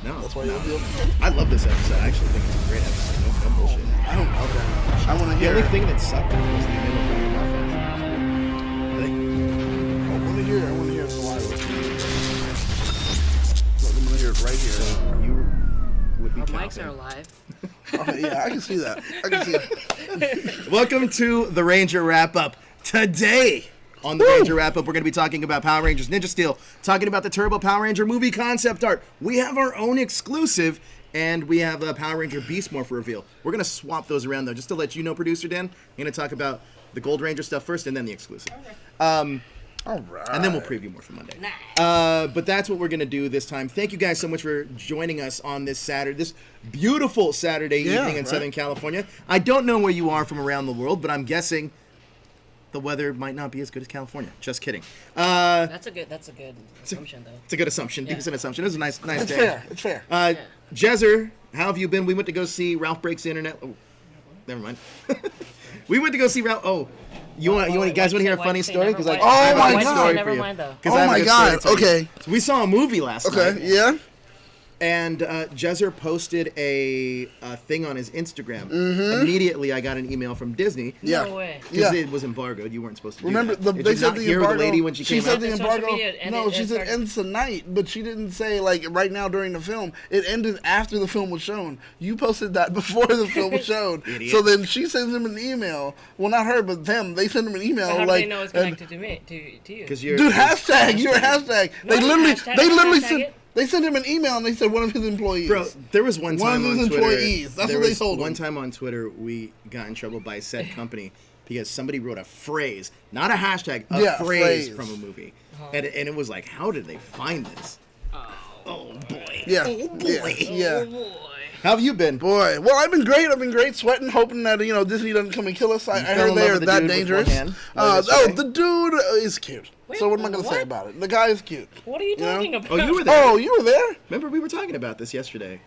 No, That's why no. you feel. I love this episode. I actually think it's a great episode. No bullshit. I don't. Okay. I want to The hear. only thing that sucked was the middle of the Morphers. I want to hear. I want to hear the live. Look, I'm gonna hear it right here. You would be Our Calvin. mics are live. Okay, yeah, I can see that. I can see it. Welcome to the Ranger Wrap-Up. Today on the Ranger Wrap-Up, we're going to be talking about Power Rangers Ninja Steel, talking about the Turbo Power Ranger movie concept art. We have our own exclusive, and we have a Power Ranger Beast Morpher reveal. We're going to swap those around, though, just to let you know, Producer Dan. I'm going to talk about the Gold Ranger stuff first, and then the exclusive. All right. And then we'll preview more for Monday. But that's what we're going to do this time. Thank you guys so much for joining us on this Saturday, this beautiful Saturday evening in Southern California. I don't know where you are from around the world, but I'm guessing the weather might not be as good as California. Just kidding. That's a good assumption, though. It's a good assumption. Yeah. Decent assumption. It was a nice It's day. fair. It's fair. Jezzer, how have you been? We went to go see Ralph Breaks the Internet. Oh, never mind. We went to go see Ralph. Oh, you guys want to hear a funny story? Because I Oh have a my funny God. story Never for you. mind, though. 'Cause I Oh have a my good story God. to tell you. Okay. So we saw a movie last night. Okay. Yeah. And Jezzer posted a thing on his Instagram. Immediately, I got an email from Disney. Yeah. No way. Because Yeah. it was embargoed. You weren't supposed to do Remember, that. they Did you said not the hear embargo. the lady when she came said out? the The social embargo. media ended- No, she it said started- ends tonight, but she didn't say like right now during the film. It ended after the film was shown. You posted that before the film was shown. Idiot. So then she sends him an email. Well, not her, but them. They send him an email How do like, they know it's and- connected to me? To you? Because you're... dude, hashtag. You're a hashtag. They literally Hashtag sent. it? They sent him an email and they said one of his employees. Bro, there was one time of his on Twitter... employees. That's there what they was told One him. time on Twitter, we got in trouble by said company because somebody wrote a phrase, not a hashtag, a phrase from a movie. And it was like, how did they find this? Oh, boy. Yeah. Oh, boy. Yeah. Oh boy. How have you been? Boy, well, I've been great. I've been great, sweating, hoping that Disney doesn't come and kill us. I fell heard in they love are with the that dude with dangerous. one hand? Was it Oh, yesterday? the dude is cute. Wait, So what am I going to say what? about it? The guy is cute. What are you know? talking about? Oh, you were there. Oh, you were there? Remember, we were talking about this yesterday.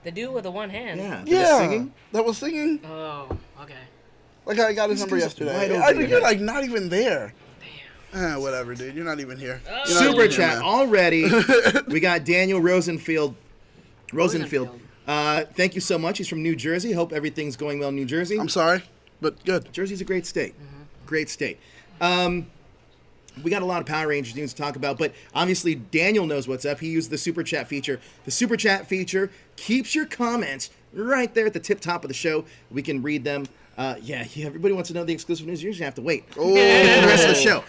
The dude with the one hand. Yeah. that was Yeah. Singing. That was singing. Oh, okay. Like I got his This number dude's yesterday. right over I think your you're head. like not even there. Damn. Whatever, dude. You're not even here. You're not Super even here, chat man. already. We got Daniel Rosenfield. Rosenfield. Thank you so much. He's from New Jersey. Hope everything's going well in New Jersey. I'm sorry, but good. Jersey's a great state. Great state. We got a lot of Power Rangers news to talk about, but obviously Daniel knows what's up. He used the Super Chat feature. The Super Chat feature keeps your comments right there at the tip top of the show. We can read them. Everybody wants to know the exclusive news. You usually have to wait for the rest of the show.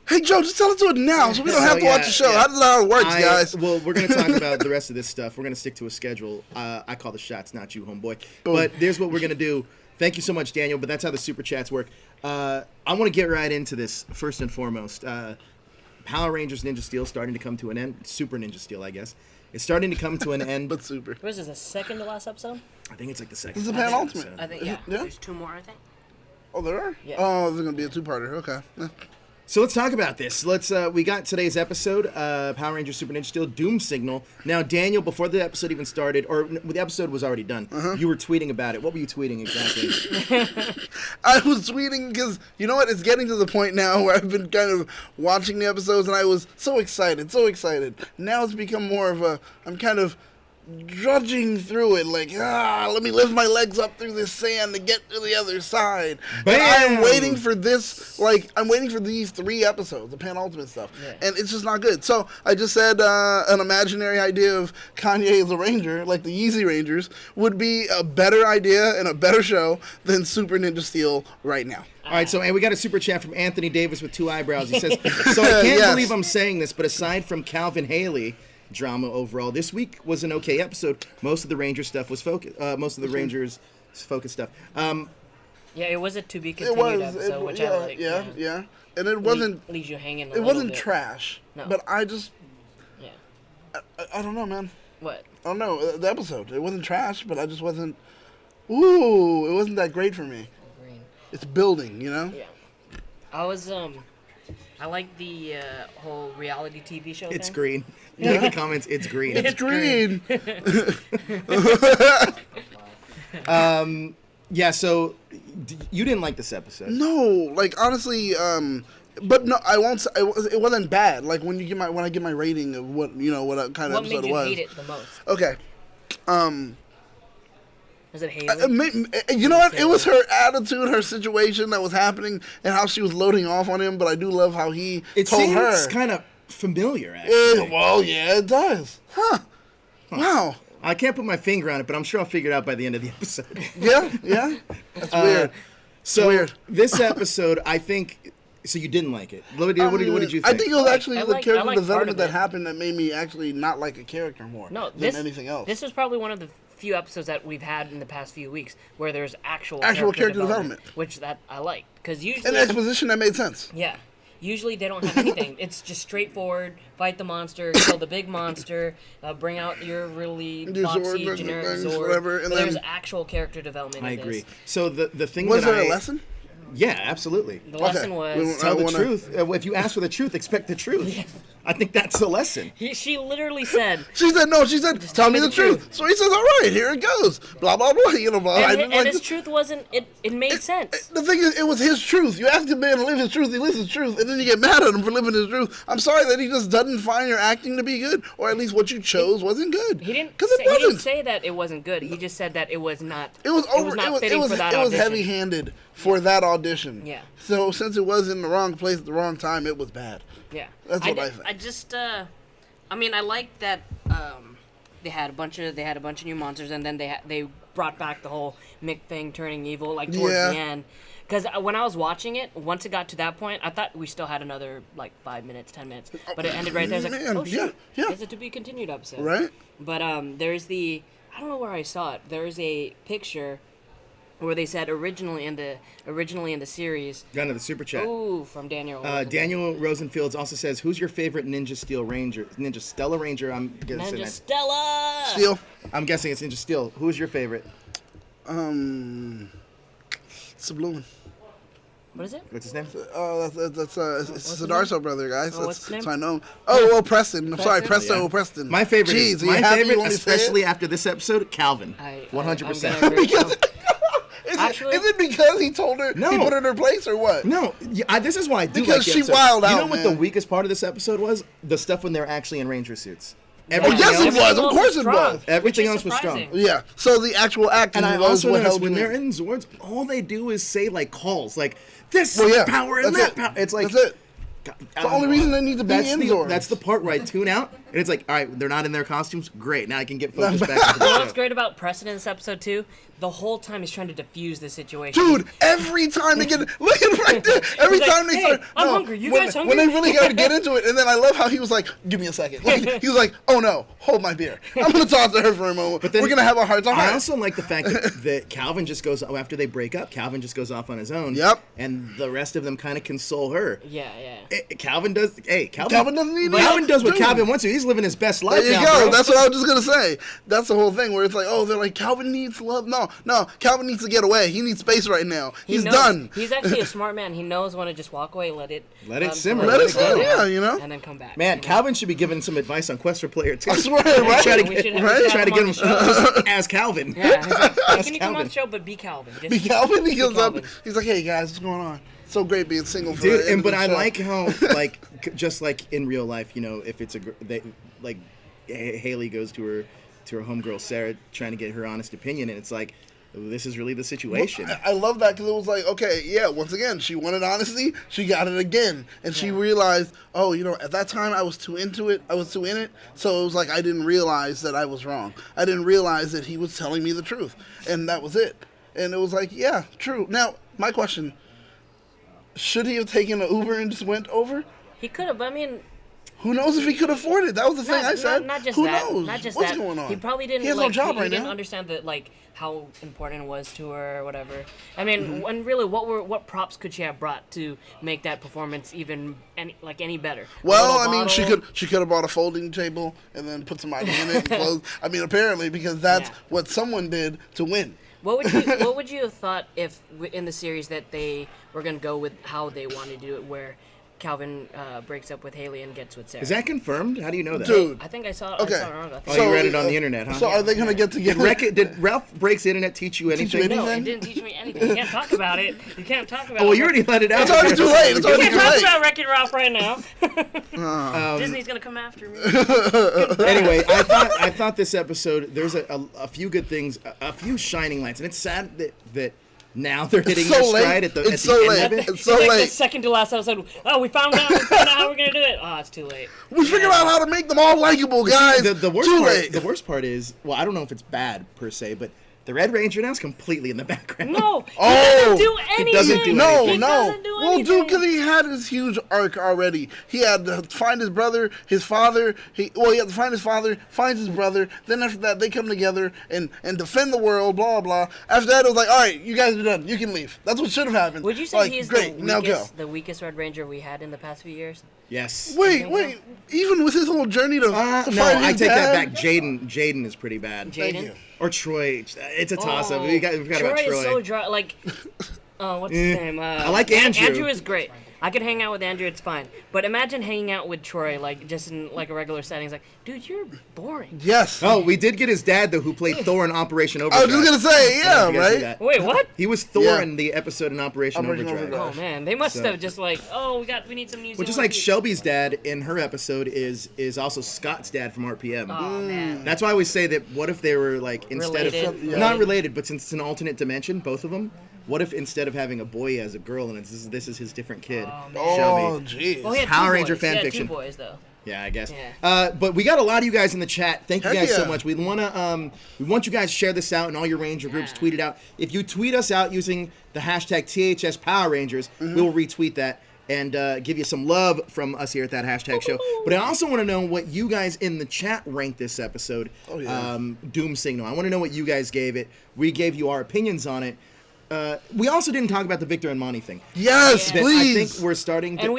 Hey, Joe, just tell us to it now so we don't have to watch the show. yeah. How does that work, guys? Well, we're going to talk about the rest of this stuff. We're going to stick to a schedule. I call the shots, not you, homeboy. Boom. But here's what we're going to do. Thank you so much, Daniel, but that's how the Super Chats work. I want to get right into this, first and foremost. Power Rangers Ninja Steel starting to come to an end. Super Ninja Steel, I guess. It's starting to come to an end. But super. Was this the second to last episode? I think it's like the second. This is the last penultimate. episode. I think, Is yeah. it? Yeah? There's two more, I think. Oh, there are? Yeah. Oh, there's going to be a two-parter. Okay. Yeah. So let's talk about this. We got today's episode, Power Rangers Super Ninja Steel, Doom Signal. Now, Daniel, before the episode even started, or the episode was already done, you were tweeting about it. What were you tweeting exactly? I was tweeting because, you know what, it's getting to the point now where I've been kind of watching the episodes and I was so excited. Now it's become more of I'm kind of drudging through it, like, let me lift my legs up through this sand to get to the other side. Bam! And I'm waiting for this, I'm waiting for these 3 episodes, the penultimate stuff, and it's just not good. So I just said an imaginary idea of Kanye as a ranger, like the Yeezy Rangers, would be a better idea and a better show than Super Ninja Steel right now. All right, and we got a super chat from Anthony Davis with 2 eyebrows. He says, so I can't Yes. believe I'm saying this, but aside from Calvin Haley drama overall, this week was an okay episode. Most of the Rangers stuff was most of the Rangers focused stuff. Yeah, it was a to be It continued was, episode, which I like. yeah. And it wasn't, Leaves you hanging. it wasn't trash. No. But I just, Yeah. I don't know, man. What? I don't know, the episode, it wasn't trash, but I just wasn't, it wasn't that great for me. Green. It's building, you know? Yeah. I like the whole reality TV show It's thing. green. You like the comments, it's green. It's green. Yeah, so you didn't like this episode. No, like honestly, But no, I won't say it wasn't bad. Like when I get my rating of what what kind of What episode made it you was. hate it the most? Okay. Was it Haley? You know what? It was her attitude, her situation that was happening, and how she was loading off on him. But I do love how he It told seems her. kind of familiar, actually. Well, yeah, it does. Huh. Wow. I can't put my finger on it, but I'm sure I'll figure it out by the end of the episode. Yeah. That's weird. So Weird. this episode, I think. So you didn't like it. What did you think? I think it was actually I the liked character part of development that it. happened that made me actually not like a character more No, than anything else. This is probably one of the few episodes that we've had in the past few weeks where there's actual character development. which that I like, because usually and exposition that made sense. yeah, usually they don't have anything. It's just straightforward: fight the monster, kill the big monster, bring out your really Your boxy sword, generic things, sword. whatever, and But there's then- actual character development. I in agree. This. So the thing Was that there I a lesson? Yeah, absolutely. The lesson Okay. was Tell I the wanna- truth. If you ask for the truth, expect the truth. I think that's the lesson. she literally said. She said no. She said, "Tell me the truth." So he says, "All right, here it goes." Blah blah blah. Blah. I And, didn't and like his the- truth wasn't. It made sense. The thing is, it was his truth. You ask a man to live his truth, he lives his truth, and then you get mad at him for living his truth. I'm sorry that he just doesn't find your acting to be good, or at least what you chose wasn't good. He didn't. Because Say, it he didn't wasn't. say that it wasn't good. He just said that it was not. It was over. not fitting for that it was audition. heavy-handed for that audition. Yeah. So since it was in the wrong place at the wrong time, it was bad. Yeah. That's what I think. I just. I mean, I like that. They had a bunch of new monsters, and then they brought back the whole Mick thing turning evil, like towards Yeah. the end. Because when I was watching it, once it got to that point, I thought we still had another like 5 minutes, 10 minutes, but it ended right there. I was like, Man, oh shit, yeah. it's a to be continued episode, Right? But there's I don't know where I saw it. There's a picture where they said originally in the series. Got another super chat. Ooh, from Daniel. Daniel Rosenfields also says, "Who's your favorite Ninja Stella Ranger?" Ninja Stella. Steel. I'm guessing it's Ninja Steel. Who's your favorite? Sublime. What is it? What's his name? That's it's a Darso brother, guys. Oh, what's his name? So I know. Oh, well, Preston. I'm sorry, Presto, Yeah. Preston. My favorite. Jeez, is, are you my happy favorite, you only say it? especially after this episode, Calvin. 100%. I'm gonna agree. Is it because he told her No. he put her in her place or what? No, this is why I do Because like the she episode. wilded You out, know what the man. weakest part of this episode was? The stuff when they're actually in Ranger suits. Oh, Everything yes, it else, was. Of course it strong, was. Everything which else is was strong. surprising. Yeah. So the actual acting And I was also what noticed held when me they're in. in Zords, all they do is say like calls, like this Well, yeah, power and that's that it. power. It's like That's it. God, It's the only reason they need to be in Zords. That's the part where I tune out, and it's like, all right, they're not in their costumes. Great, now I can get focused back. Into You know the what's show. great about Preston in this episode too? The whole time he's trying to defuse the situation. Dude, every time they get look at right there. Every He's like, time they "Hey, start, I'm hungry. You when, guys when they hungry?" really got to get into it, and then I love how he was like, "Give me a second. Like, he was like, "Oh no, hold my beer. I'm gonna talk to her for a moment. But then we're gonna have our hearts on I hearts." also like the fact that Calvin just goes after they break up. Calvin just goes off on his own. Yep. And the rest of them kind of console her. Yeah, yeah. Calvin does. Hey, Calvin doesn't need Calvin help. does what Dude. Calvin wants to. He's living his best life There you now, go. bro. That's what I was just gonna say. That's the whole thing where it's like, oh, they're like, Calvin needs love. No, Calvin needs to get away. He needs space right now. He's knows- done. He's actually a smart man. He knows when to just walk away, let it simmer, Let it go. go. Yeah, you know. and then come back. Man, Calvin should be given some advice on Quest for Player 2. I swear, right? Try to We get, should- we right? should try have to him get on him the show. as Calvin. Yeah, he's like, hey, can you come on Calvin. the show, but be Calvin. Just Be Calvin. He goes up. Calvin. He's like, hey guys, what's going on? So great being single for Dude, the end but of the I show. like how, just like in real life, you know, if it's like Haley goes to her homegirl Sarah, trying to get her honest opinion, and it's like, this is really the situation. I love that because it was like, okay, yeah, once again, she wanted honesty, she got it again. And she realized, oh, you know, at that time I was too into it, I was too in it, so it was like I didn't realize that I was wrong. I didn't realize that he was telling me the truth. And that was it. And it was like, yeah, true. Now, my question, should he have taken an Uber and just went over? He could have, but I mean, Who knows if he could afford it? That was the thing I said. Not just Who that. knows? Not just What's that. going on? He probably didn't. He has like, no job he right didn't now. understand that, like, how important it was to her or whatever. I mean, Mm-hmm. and really, what props could she have brought to make that performance even any better? A Well, little I mean, bottle? she could have bought a folding table and then put somebody in it and close. I mean, apparently because that's Yeah. what someone did to win. What would you have thought if in the series that they were going to go with how they wanted to do it, where Calvin breaks up with Haley and gets with Sarah. Is that confirmed? How do you know that? Dude. I think I saw. Okay. I saw it wrong. I think Oh, So- you read it on the internet, huh? So are they gonna get together? Did Ralph Breaks the Internet teach you anything? you no, it anything? didn't teach me anything. You can't talk about it. You can't talk about. Oh, well, you already let it out. It's already too late. It's You already can't too talk late. about Wreck-It Ralph right now. Disney's gonna come after me. Anyway, I thought this episode, there's a few good things, a few shining lights, and it's sad that now they're hitting so their late. stride at the, It's at so the late. end of it. It's so like late. the second to last episode. Oh, we found out how we're gonna do it. Oh, it's too late. We figured out how to make them all likable, guys. The worst Too part, late. the worst part is, well, I don't know if it's bad per se, but the Red Ranger now is completely in the background. No, he Oh, doesn't do anything. doesn't do No, anything. no. doesn't do Well, dude, anything. because he had his huge arc already. He had to find his brother, his father. He had to find his father, finds his brother. Then after that, they come together and defend the world. Blah blah. After that, it was like, all right, you guys are done. You can leave. That's what should have happened. Would you say like, he's great? Now go. the weakest Red Ranger we had in the past few years? Yes. Wait. Even with his whole journey to No, find I his take that dad? back. Jaden is pretty bad. Thank you. Jaden? Or Troy. It's a toss-up. Oh, We forgot about Troy Troy. is so dry. Like, what's his name? I like Andrew. Andrew is great. I could hang out with Andrew, it's fine. But imagine hanging out with Troy, like, just in, like, a regular setting. It's like, dude, you're boring. Yes. Oh, we did get his dad, though, who played Thor in Operation I Overdrive. was just gonna say, I don't know if yeah, you guys knew right. that. Wait, what? He was Thor Yeah. in the episode in Operation Operation Overdrive. Overdrive. Oh, man. They must So- have just, like, we need some music. Well, just like Shelby's dad in her episode is also Scott's dad from RPM. Oh, man. That's why I always say that what if they were like instead Related. of Yeah. not related, but since it's an alternate dimension, both of them. What if instead of having a boy he has a girl and this is his different kid, Oh, Shelby? jeez. Well, he had Power two Ranger boys. fan He had fiction. two boys, though. Yeah, I guess. Yeah. But we got a lot of you guys in the chat. Thank you Heck guys so yeah. much. We want you guys to share this out in all your Ranger groups. Yeah. Tweet it out. If you tweet us out using the hashtag THS Power Rangers, Mm-hmm. we will retweet that and give you some love from us here at that hashtag show. But I also want to know what you guys in the chat ranked this episode. Oh, yeah. Doom Signal. I want to know what you guys gave it. We gave you our opinions on it. We also didn't talk about the Victor and Monty thing. Yes, That please. I think we're starting to. And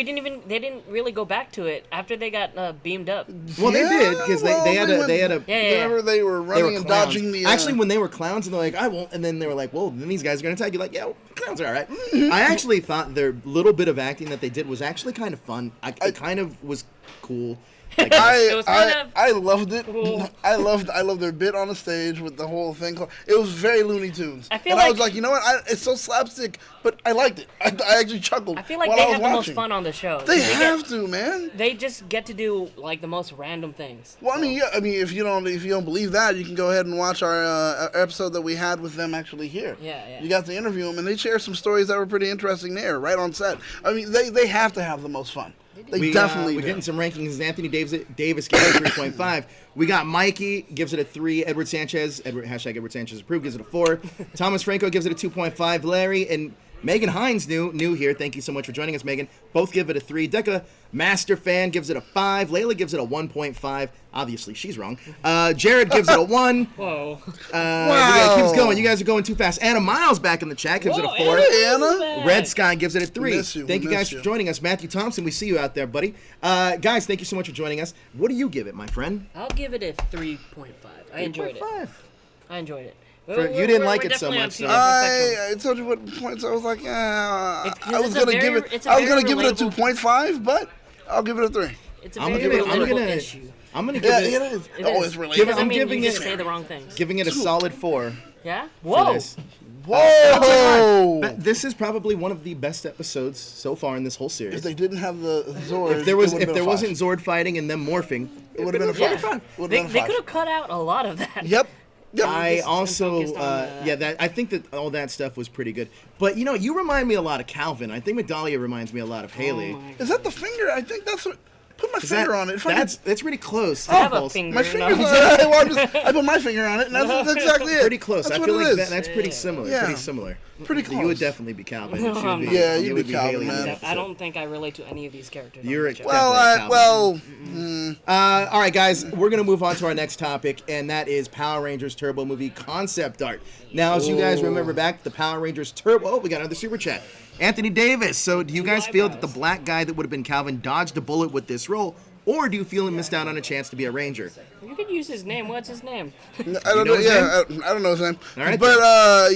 they didn't really go back to it after they got beamed up. Well, they did because well, they had a. Yeah. Whenever they were They running were and clowns. dodging the. Actually, when they were clowns, and they're like, I won't, and then they were like, well, then these guys are gonna attack you. Like, yeah, well, clowns are all right. I actually thought their little bit of acting that they did was actually kind of fun. It kind of was cool. Like, It was kind of I loved it. cool. I loved their bit on the stage with the whole thing. It was very Looney Tunes. I feel and I was like- like, you know what? It's so slapstick, but I liked it. I actually chuckled. I feel like while they I was have the most watching. fun on the show. They have to, man. They just get to do like the most random things. Well, I mean, yeah. I mean, if you don't believe that, you can go ahead and watch our episode that we had with them actually here. Yeah. You got to interview them, and they share some stories that were pretty interesting there, right on set. I mean, they have to have the most fun. They definitely we're do. getting some rankings. Anthony Davis gave it a 3.5. We got Mikey gives it a 3. Edward Sanchez Edward Sanchez approved gives it a 4. Thomas Franco gives it a 2.5. Larry and Megan Hines new here. Thank you so much for joining us, Megan. Both give it a 3. Decca Master Fan gives it a 5. Layla gives it a 1.5. Obviously, she's wrong. Jared gives it a 1. Whoa. Wow. It keeps going. You guys are going too fast. Anna Miles back in the chat gives it a 4. Hey, Anna. Red Sky gives it a 3. miss you. Thank We you guys miss for you. joining us. Matthew Thompson, we see you out there, buddy. Guys, thank you so much for joining us. What do you give it, my friend? I'll give it a 3.5. I enjoyed it. 3.5. I enjoyed it. You didn't like it so definitely on much, two so- different spectrums. I told you what points. I was like, It's- 'cause I was it's a gonna very- give it. it's a I was very gonna give it a relatable- 2.5, but I'll give it a 3. It's a I'm very gonna- I'm relatable gonna- issue. I'm gonna give Yeah, it. it is. It Oh, is. it's related. Give it- Because, I I'm mean, giving you it- can say the wrong things. Giving it a solid 4 Yeah? for Whoa. this. Whoa! But this is probably one of the best episodes so far in this whole series. If they didn't have the Zord, If there it would've been a wasn't 5. Zord fighting and them morphing, it would have been a Yeah. 5. Would've They been a could 5. have cut out a lot of that. Yep. I just also, focused on I think that all that stuff was pretty good. But you remind me a lot of Calvin. I think Medalia reminds me a lot of Haley. Is that the finger? I think that's what. Put my Is finger on it. If I could- that's pretty close. I have a Pulse. finger. my no. finger's I put my finger on it, and that's exactly it. Pretty close. That's I what feel it like is. that's pretty similar. Yeah. Pretty similar. Pretty You would close. definitely be Calvin. and she would be- Yeah, you you'd would be Calvin, Haley in man. that I episode. don't think I relate to any of these characters. on You're the show. definitely Well, Calvin. All right, guys, we're going to move on to our next topic, and that is Power Rangers Turbo movie concept art. Now, as you guys remember back, the Power Rangers Turbo... Oh, we got another super chat. Anthony Davis. So do you guys feel that the black guy that would have been Calvin dodged a bullet with this role, or do you feel he missed out on a chance to be a Ranger? You could use his name. What's his name? I don't know. his Yeah, I don't know his name. All right, but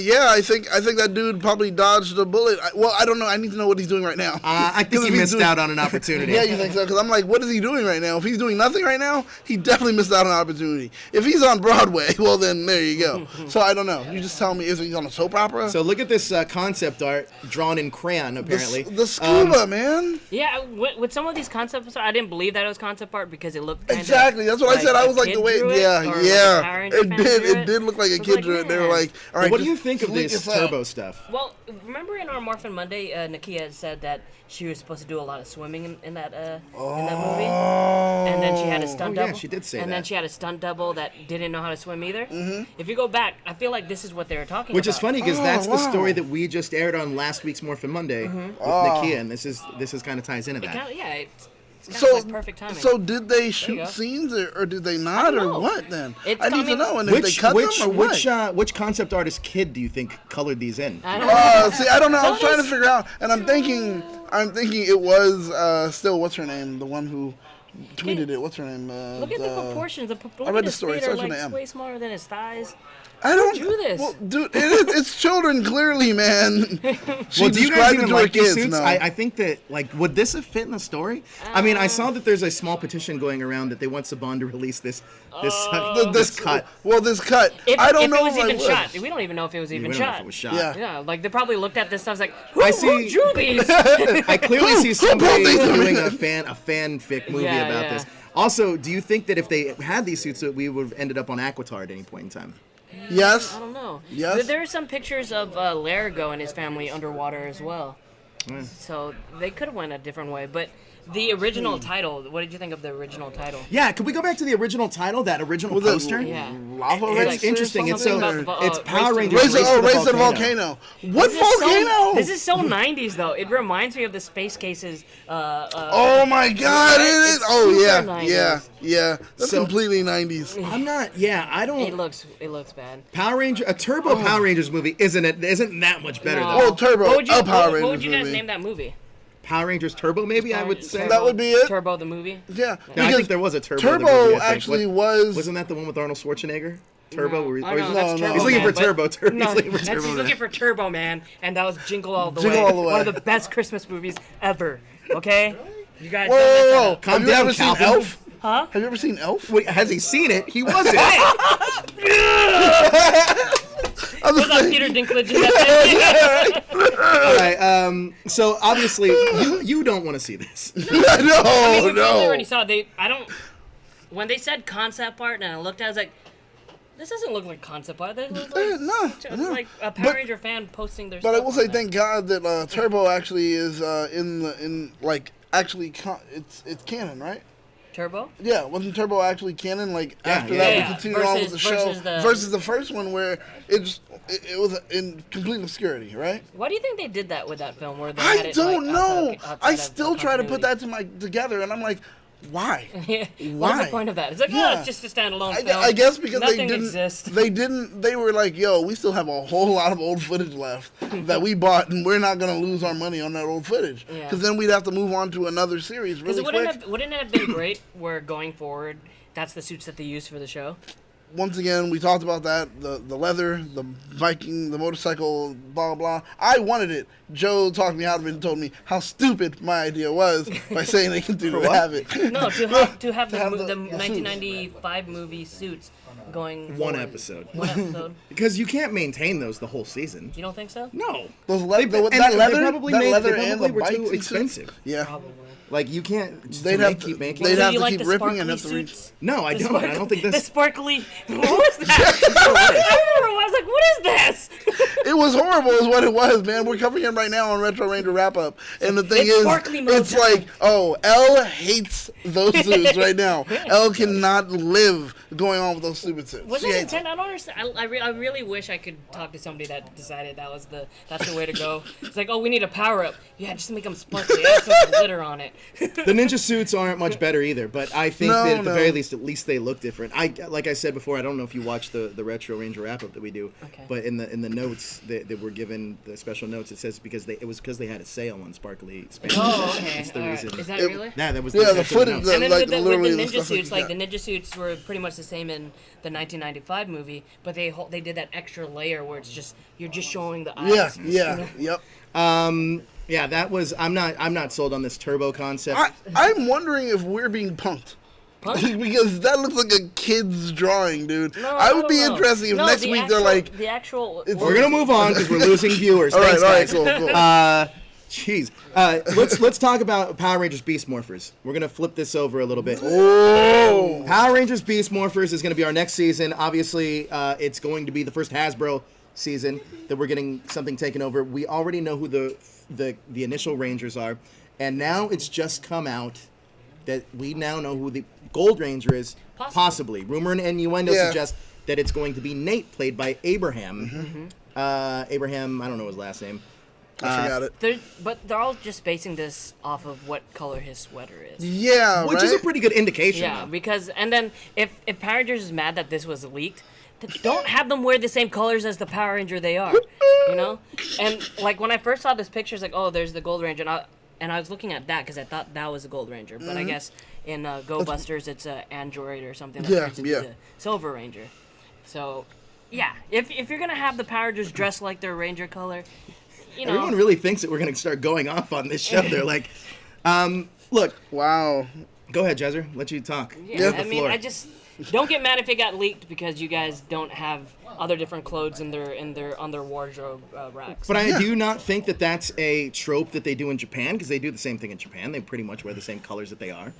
yeah, I think that dude probably dodged a bullet. Well, I don't know. I need to know what he's doing right now. I think he missed out on an opportunity. Yeah, you think so? Because I'm like, what is he doing right now? If he's doing nothing right now, he definitely missed out on an opportunity. If he's on Broadway, well, then there you go. So I don't know. You just tell me, is he on a soap opera? So look at this concept art drawn in crayon, apparently. The scuba, man. Yeah, with some of these concepts, I didn't believe that it was concept art because it looked Exactly. That's what I said. I was like, the way, yeah. It did look like a kid drew it. They were like, all right. What do you think of this turbo stuff? Well, remember in our Morphin Monday, Nakia had said that she was supposed to do a lot of swimming in that movie, and then she had a stunt double. Yeah, she did say that. And then she had a stunt double that didn't know how to swim either. Mm-hmm. If you go back, I feel like this is what they were talking about. Which is funny because that's the story that we just aired on last week's Morphin Monday with Nakia, and this is kind of ties into that. It's kind of like perfect timing. So did they shoot scenes or did they not or what then? I need to know. And if they cut them or what? Which concept artist kid do you think colored these in? I don't know. See, I don't know. I was trying to figure out, and I'm thinking it was still what's her name, the one who tweeted it. What's her name? Look at the proportions. I read the story. It starts with an M. Way smaller than his thighs. I don't do this. Well, dude, it's children clearly, man. Well, do you guys even like these suits? No. I think that, like, would this have fit in the story? I mean, I saw that there's a small petition going around that they want Saban to release this cut. Well, this cut. I don't know if it was even shot. We don't even know if it was even shot. Know if it was shot. Yeah, like they probably looked at this stuff like, who drew these? I clearly see somebody doing a fanfic movie about this. Also, do you think that if they had these suits, that we would have ended up on Aquatar at any point in time? Yes. I don't know. Yes. There are some pictures of Largo and his family underwater as well. So they could have went a different way. But the original title, what did you think of the original title? Yeah, could we go back to the original title, that original poster? Yeah. It's interesting. It's Power Rangers. Raise the volcano. What volcano? This is so 90s, though. It reminds me of the Space Cases. Oh, my God. It is. Oh, yeah. 90s. Yeah. That's completely 90s. I'm not. Yeah, I don't. It looks bad. A Turbo Power Rangers movie isn't that much better, though. Well, Turbo, Power Rangers movie. What would you guys name that movie? Power Rangers Turbo, maybe I would say. Turbo, that would be it. Turbo the movie. Yeah, no, I think there was a Turbo. Turbo the movie, actually wasn't that the one with Arnold Schwarzenegger? Turbo. No, he's Turbo looking Man, for Turbo. He's looking for Turbo Man, and that was Jingle All the Way. One of the best Christmas movies ever. Okay, you guys. Whoa. Calm down, Calvin. Elf? Huh? Have you ever seen Elf? Wait, has he seen it? He wasn't. Was that Peter Dinklage in that thing? All right. So obviously, you don't want to see this. No. I already saw it. When they said concept art, and I looked at it, I was like, this doesn't look like concept art. This looks like, like a Power Ranger fan posting their stuff. But I will say, thank God that Turbo actually is it's canon, right? Turbo? Yeah, wasn't Turbo actually canon? Like after that, we continued on with the show versus the first one where it was in complete obscurity, right? Why do you think they did that with that film? Where they I had it, don't know. outside I still try to put that together, and I'm like, why? Why? What's the point of that? It's like, it's just a standalone film. I guess because Nothing exists. They were like, yo, we still have a whole lot of old footage left that we bought, and we're not going to lose our money on that old footage. Because then we'd have to move on to another series really quick. Wouldn't it have been great where going forward, that's the suits that they use for the show? Once again, we talked about that, the leather, the Viking, the motorcycle, blah, blah. I wanted it. Joe talked me out of it and told me how stupid my idea was by saying they continue to have it. No, to have the 1995 movie suits going One forward. episode. One episode. Because you can't maintain those the whole season. You don't think so? No. Those They probably were bike too expensive. Yeah. Probably. Like, you can't They'd have to keep ripping and have to reach. No, I don't. I don't think this. The sparkly. What was that? I was like, what is this? It was horrible, is what it was, man. We're covering it right now on Retro Ranger Wrap Up, and the thing is, it's like, Elle hates those suits right now. Elle cannot live going on with those stupid suits. Was that intent? I don't understand. I really wish I could talk to somebody that decided that's the way to go. It's like, oh, we need a power up. Yeah, just make them sparkly. Add some glitter on it. The ninja suits aren't much better either, but I think that at the very least, at least they look different. Like I said before, I don't know if you watched the Retro Ranger Wrap Up that we do, but in the notes that were given the special notes. It says it was because they had a sale on Sparkly Spanish. Oh, okay. That's the reason. Is that really? Yeah, that was the that's footage. notes. And then Like, with the literally the ninja stuff suits, like like the that. ninja suits were pretty much the same in the 1995 movie, but they did that extra layer where it's just you're just showing the eyes. Yep. Yeah, that was. I'm not sold on this turbo concept. I'm wondering if we're being punked. Because that looks like a kid's drawing, dude. No, I would be interested if next week they're like... The actual... We're gonna move on because we're losing viewers. all right, Thanks, cool. Jeez. Let's talk about Power Rangers Beast Morphers. We're gonna flip this over a little bit. Oh! Power Rangers Beast Morphers is gonna be our next season. Obviously, it's going to be the first Hasbro season that we're getting something taken over. We already know who the initial Rangers are, and now it's just come out that we now know who the Gold Ranger is. Possibly. Rumor and innuendo suggest that it's going to be Nate, played by Abraham. Abraham, I don't know his last name. I forgot it. But they're all just basing this off of what color his sweater is. Yeah, Which is a pretty good indication. Yeah, though. because and then if Power Rangers is mad that this was leaked, then don't have them wear the same colors as the Power Ranger they are. You know? And like when I first saw this picture, it's like, oh, there's the Gold Ranger, and I was looking at that because I thought that was a Gold Ranger, but I guess in Go Busters it's an android or something that turns into the Silver Ranger. So, yeah, if you're gonna have the Power Rangers dressed like their Ranger color, you know, everyone really thinks that we're gonna start going off on this show. They're like, look. Wow. Go ahead, Jezzer. Let you talk. Yeah, I mean, I just don't get mad if it got leaked because you guys don't have other different clothes on their wardrobe racks. But I do not think that that's a trope that they do in Japan, because they do the same thing in Japan. They pretty much wear the same colors that they are.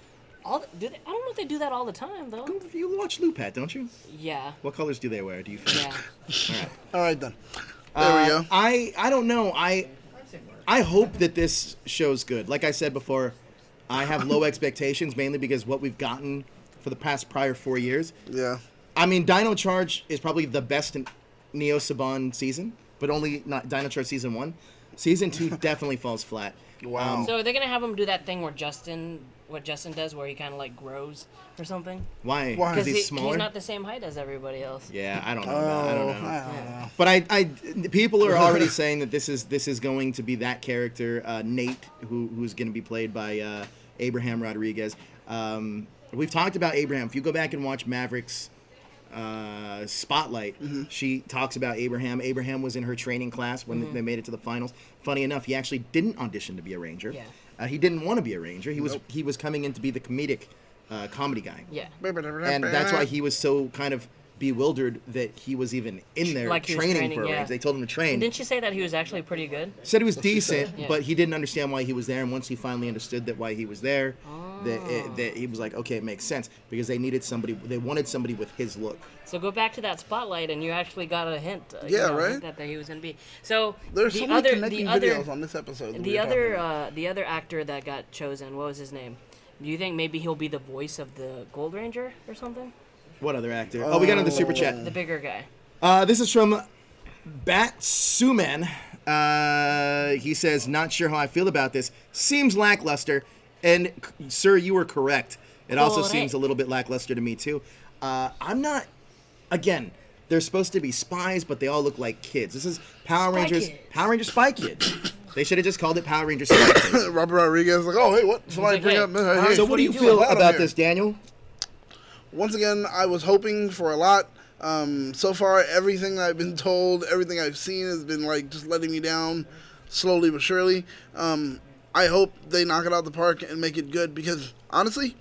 I don't know if they do that all the time though. You watch Lupat, don't you? Yeah. What colors do they wear? Do you think? Yeah. All right, then. There we go. I don't know. I hope that this show's good. Like I said before, I have low expectations, mainly because what we've gotten for the prior 4 years. Yeah. I mean, Dino Charge is probably the best in Neo Saban season, but only not Dino Charge season 1. Season 2 definitely falls flat. Wow. So are they gonna have him do that thing where what Justin does, where he kind of like grows or something? Why? Why? Because he's smaller. He's not the same height as everybody else. Yeah, I don't know. I don't know. I don't know. But people are already saying that this is going to be that character, Nate, who's going to be played by Abraham Rodriguez. We've talked about Abraham. If you go back and watch Maverick's Spotlight, she talks about Abraham. Abraham was in her training class when they made it to the finals. Funny enough, he actually didn't audition to be a Ranger. Yeah. He didn't want to be a Ranger. He was coming in to be the comedy guy. Yeah. And that's why he was so kind of bewildered that he was even in there Like he was training for a training, Ranger. They told him to train. Didn't you say that he was actually pretty good? Said he was decent, Yeah. but he didn't understand why he was there. And once he finally understood that why he was there, that he was like, okay, it makes sense, because they wanted somebody with his look. So go back to that Spotlight, and you actually got a hint. Right? That he was gonna be. So There's the so many other, connecting the other, videos on this episode. that the we were talking other, about. the other actor that got chosen, what was his name? Do you think maybe he'll be the voice of the Gold Ranger or something? What other actor? Oh, we got another super chat. The bigger guy. This is from Bat Suman. He says, not sure how I feel about this. Seems lackluster. And, sir, you were correct. It also seems a little bit lackluster to me, too. I'm not... Again, they're supposed to be spies, but they all look like kids. This is Power Rangers Spy Kids. They should have just called it Power Rangers Spy Kids. Robert Rodriguez is like, oh, hey, what? Somebody He's bring like, up... hey, Hey, So what do you feel about this, Daniel? Once again, I was hoping for a lot. So far, everything I've been told, everything I've seen has been like just letting me down, slowly but surely. I hope they knock it out the park and make it good, because honestly,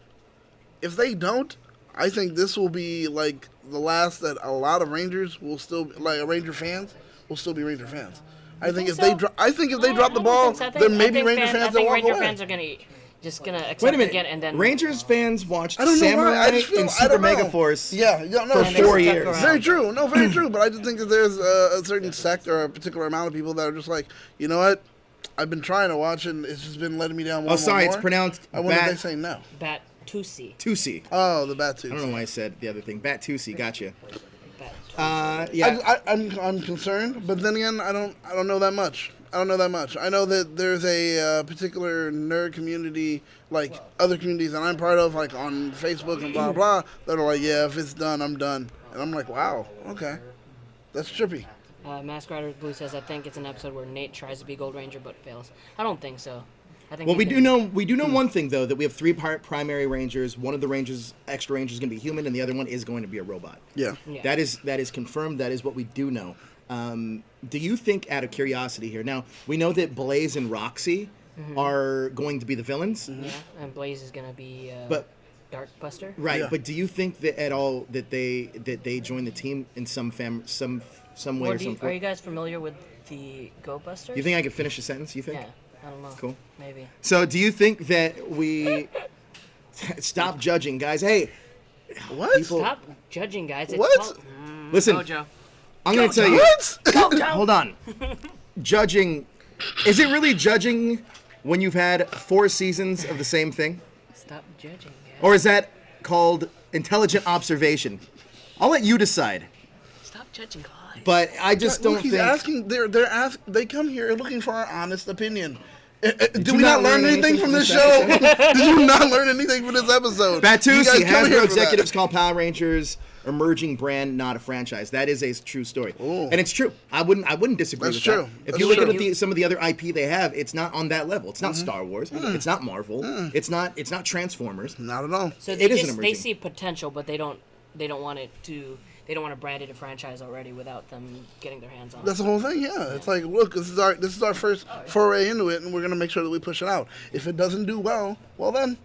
if they don't, I think this will be like the last that a lot of Rangers will still, like Ranger fans will still be Ranger fans. I think if they drop the ball, there may be Ranger fans that walk Ranger away. fans are gonna accept Wait a minute. again, and then Rangers fans watched I don't know why. Samurai I just feel, and I Super don't know. Mega Force no, for 4 years. around. Very true. No, very true. But I just think that there's a certain sect or a particular amount of people that are just like, you know what? I've been trying to watch, and it's just been letting me down more Oh, and sorry, more. it's pronounced I wonder if they Bat say no. Bat Tusi. Tusi. Oh, the Bat too. I don't know why I said the other thing. Bat Tusi, gotcha. Bat Yeah. I'm concerned, but then again, I don't know that much. I know that there's a particular nerd community, like other communities that I'm part of, like on Facebook and blah blah, that are like, yeah, if it's done, I'm done. And I'm like, wow, okay, that's trippy. Mask Rider Blue says, I think it's an episode where Nate tries to be Gold Ranger but fails. I don't think so. I think Well, we do know one thing though, that we have 3 primary Rangers. One of the extra Rangers is going to be human, and the other one is going to be a robot. Yeah. Yeah. That is confirmed. That is what we do know. Do you think, out of curiosity here, now we know that Blaze and Roxy are going to be the villains, Yeah, and Blaze is gonna be but Darkbuster. right. Yeah. But do you think that at all that they join the team in some way Or or some are form? you guys familiar with the Go Busters? You think I could finish a sentence? You think? Yeah, I don't know. Cool. Maybe. So, do you think that we stop judging, guys? Hey, What? people- Stop judging, guys. It's What? called- listen. Gojo. I'm going to tell you. What? Hold on. Judging. Is it really judging when you've had 4 seasons of the same thing? Stop judging, guys. Or is that called intelligent observation? I'll let you decide. Stop judging, guys. But I just don't He's think. asking. They come here looking for our honest opinion. Did you we not not learn learn anything anything from from this this show? Did you not learn anything from this episode? You guys Batusi, come here Hasbro for executives that. call Power Rangers emerging brand, not a franchise. That is a true story, Ooh. and it's true. I wouldn't disagree That's with true. that. If That's you look true. at some of the other IP they have, it's not on that level. It's not Star Wars. It's not Marvel. It's not Transformers. Not at all. So It they is an just they emerging. see potential, but they don't want it to. They don't want to brand it a franchise already without them getting their hands on it. That's the whole thing. Yeah, it's like, look, this is our first foray into it, and we're gonna make sure that we push it out. If it doesn't do well then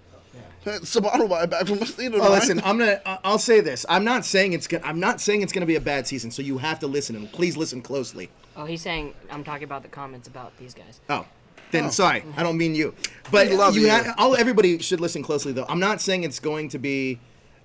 Saban will buy it back from us. Oh, listen, I'll say this. I'm not saying it's gonna be a bad season. So you have to listen, and please listen closely. Oh, he's saying I'm talking about the comments about these guys. Oh, then sorry, I don't mean you. But We love you. everybody should listen closely, though. I'm not saying it's going to be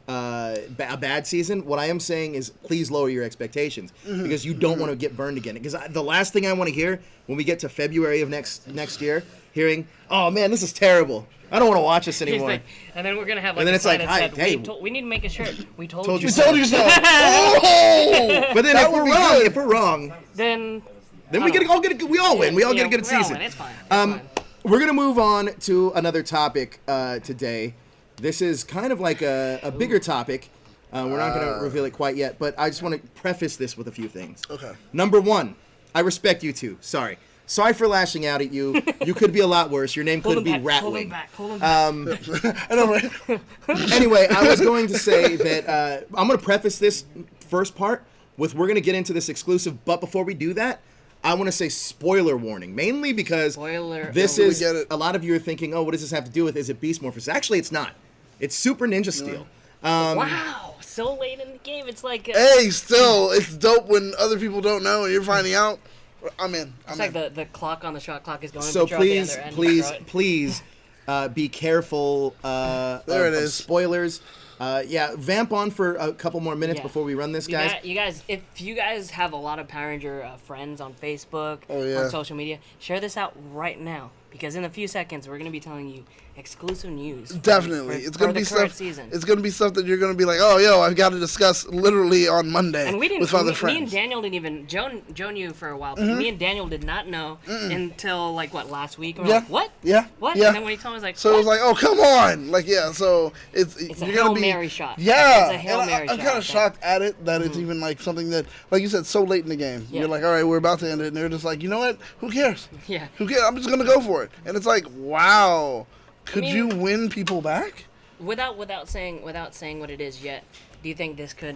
a bad season. What I am saying is, please lower your expectations because you don't want to get burned again. Because the last thing I want to hear when we get to February of next year, hearing, "Oh man, this is terrible. I don't want to watch this He's anymore." like, and then we're gonna have like And then a it's like, sign "Hi, that said, hey, we need to make a shirt. We told told you. you We told you so. Oh! But then That if we're would be wrong, good. Then we all win. We all get a good we're all season. in. It's fine. It's fine. We're gonna move on to another topic today. This is kind of like a bigger topic. We're not going to reveal it quite yet, but I just want to preface this with a few things. Okay. Number 1, I respect you two. Sorry for lashing out at you. You could be a lot worse. Your name Hold could him be back. Hold him Ratwing. back. Hold him back. I know, right? Anyway, I was going to say that I'm going to preface this first part with we're going to get into this exclusive, but before we do that, I want to say spoiler warning, mainly because Spoiler this alert. is We get it. a lot of you are thinking, oh, what does this have to do with? Is it Beast Morphers? Actually, it's not. It's Super Ninja Steel. Wow, so late in the game. It's like Hey, still, it's dope when other people don't know and you're finding out. I'm in. it's like the clock on the shot clock is going. So but you're at the please, other end. please, Throw it. please, be careful. There it of is. Spoilers. Yeah, vamp on for a couple more minutes Yeah. before we run this, guys. You guys, if you guys have a lot of Power Ranger friends on Facebook, Oh, yeah. on social media, share this out right now because in a few seconds we're gonna be telling you exclusive news. Definitely, for, it's for gonna the be current stuff. season. It's gonna be stuff that you're gonna be like, oh, yo, I've got to discuss literally on Monday And we didn't. with other Me friends. and Daniel didn't even. Joe knew for a while, Mm-hmm. but me and Daniel did not know until like last week. And we're Yeah. like, what? Yeah. What? Yeah. And then when he told me, I was like, So what? it was like, oh, come on, like, yeah. So it's a you're Hail gonna be Mary shot. Yeah, It's a Hail and Mary I'm shot, kind of so- shocked at it that it's even like something that, like you said, so late in the game. Yeah. You're like, all right, we're about to end it, and they're just like, you know what? Who cares? Yeah. Who cares? I'm just gonna go for it. And it's like, wow, could mean- you win people back? Without saying what it is yet, do you think this could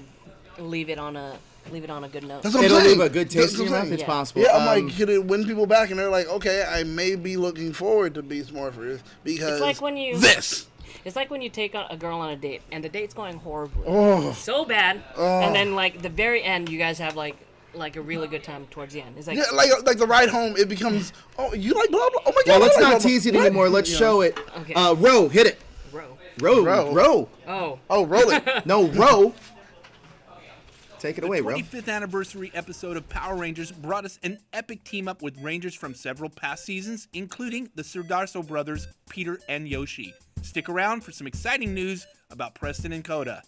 leave it on a good note? That's what I'm It'll saying. leave a good taste That's in your what I'm mouth. saying. It's Yeah. possible. Yeah, I'm like, could it win people back? And they're like, okay, I may be looking forward to Beast Morphers because It's like when you this. It's like when you take a girl on a date and the date's going horribly, Oh. so bad, and then like the very end, you guys have like a really good time towards the end. It's like Yeah, like the ride home, it becomes, oh, you like blah blah. Oh my god. well, let's I like not blah, tease it blah. anymore. Let's You show know. it. Okay. Row, hit it. Row. Row. Oh, Oh, roll it. No, row. Take it away, The Row. 25th anniversary episode of Power Rangers brought us an epic team up with Rangers from several past seasons, including the Sudarso brothers, Peter and Yoshi. Stick around for some exciting news about Preston and Coda.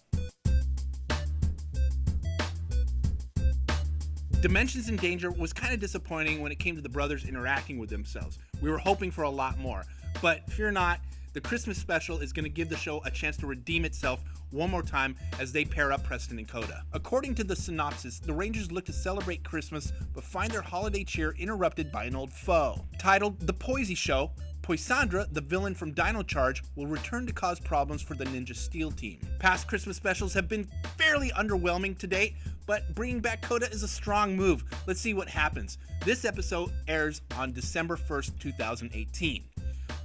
Dimensions in Danger was kind of disappointing when it came to the brothers interacting with themselves. We were hoping for a lot more, but fear not, the Christmas special is going to give the show a chance to redeem itself one more time as they pair up Preston and Coda. According to the synopsis, the Rangers look to celebrate Christmas but find their holiday cheer interrupted by an old foe. Titled The Poisey Show, Poisandra, the villain from Dino Charge, will return to cause problems for the Ninja Steel team. Past Christmas specials have been fairly underwhelming to date, but bringing back Coda is a strong move. Let's see what happens. This episode airs on December 1st, 2018.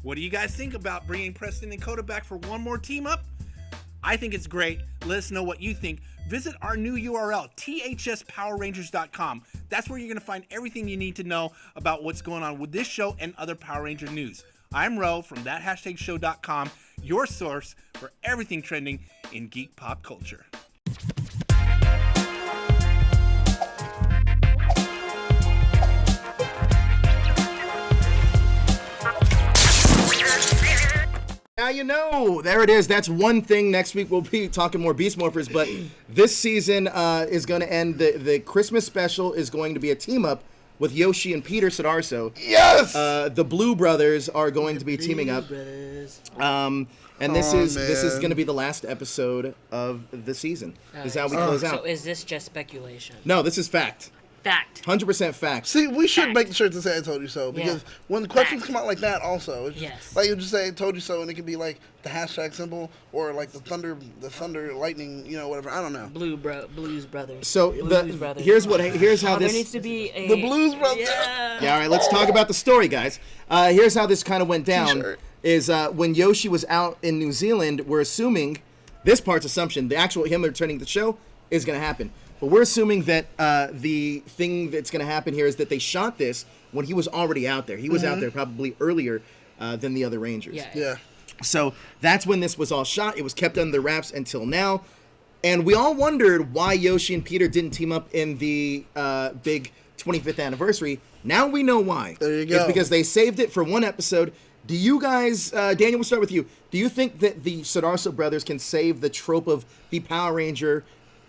What do you guys think about bringing Preston and Coda back for one more team up? I think it's great. Let us know what you think. Visit our new URL, thspowerrangers.com. That's where you're going to find everything you need to know about what's going on with this show and other Power Ranger news. I'm Ro from thathashtagshow.com, your source for everything trending in geek pop culture. Now you know. There it is. That's one thing. Next week we'll be talking more Beast Morphers, but this season is going to end. The Christmas special is going to be a team up with Yoshi and Peter Sidarso. Yes! The Blue Brothers are going to be teaming up. And this is going to be the last episode of the season. This is how we close out. So is this just speculation? No, this is fact. Fact. 100% fact. See, we should Fact. make the shirt to say "I told you so" because when questions Fact. come out like that, also, it's just, Yes. like you just say "I told you so," and it could be like the hashtag symbol or like the thunder, lightning, whatever. I don't know. Blues Brothers. So Blues Brothers. here's how There this. needs to be a The Blues Brothers. Yeah, all right, let's talk about the story, guys. Here's how this kind of went down. T-shirt. Is when Yoshi was out in New Zealand, we're assuming, this part's assumption, the actual him returning to the show is going to happen. But we're assuming that the thing that's going to happen here is that they shot this when he was already out there. He was out there probably earlier than the other Rangers. Yeah. So that's when this was all shot. It was kept under wraps until now. And we all wondered why Yoshi and Peter didn't team up in the big 25th anniversary. Now we know why. There you go. It's because they saved it for one episode. Do you guys, Daniel, we'll start with you. Do you think that the Sidarso brothers can save the trope of the Power Ranger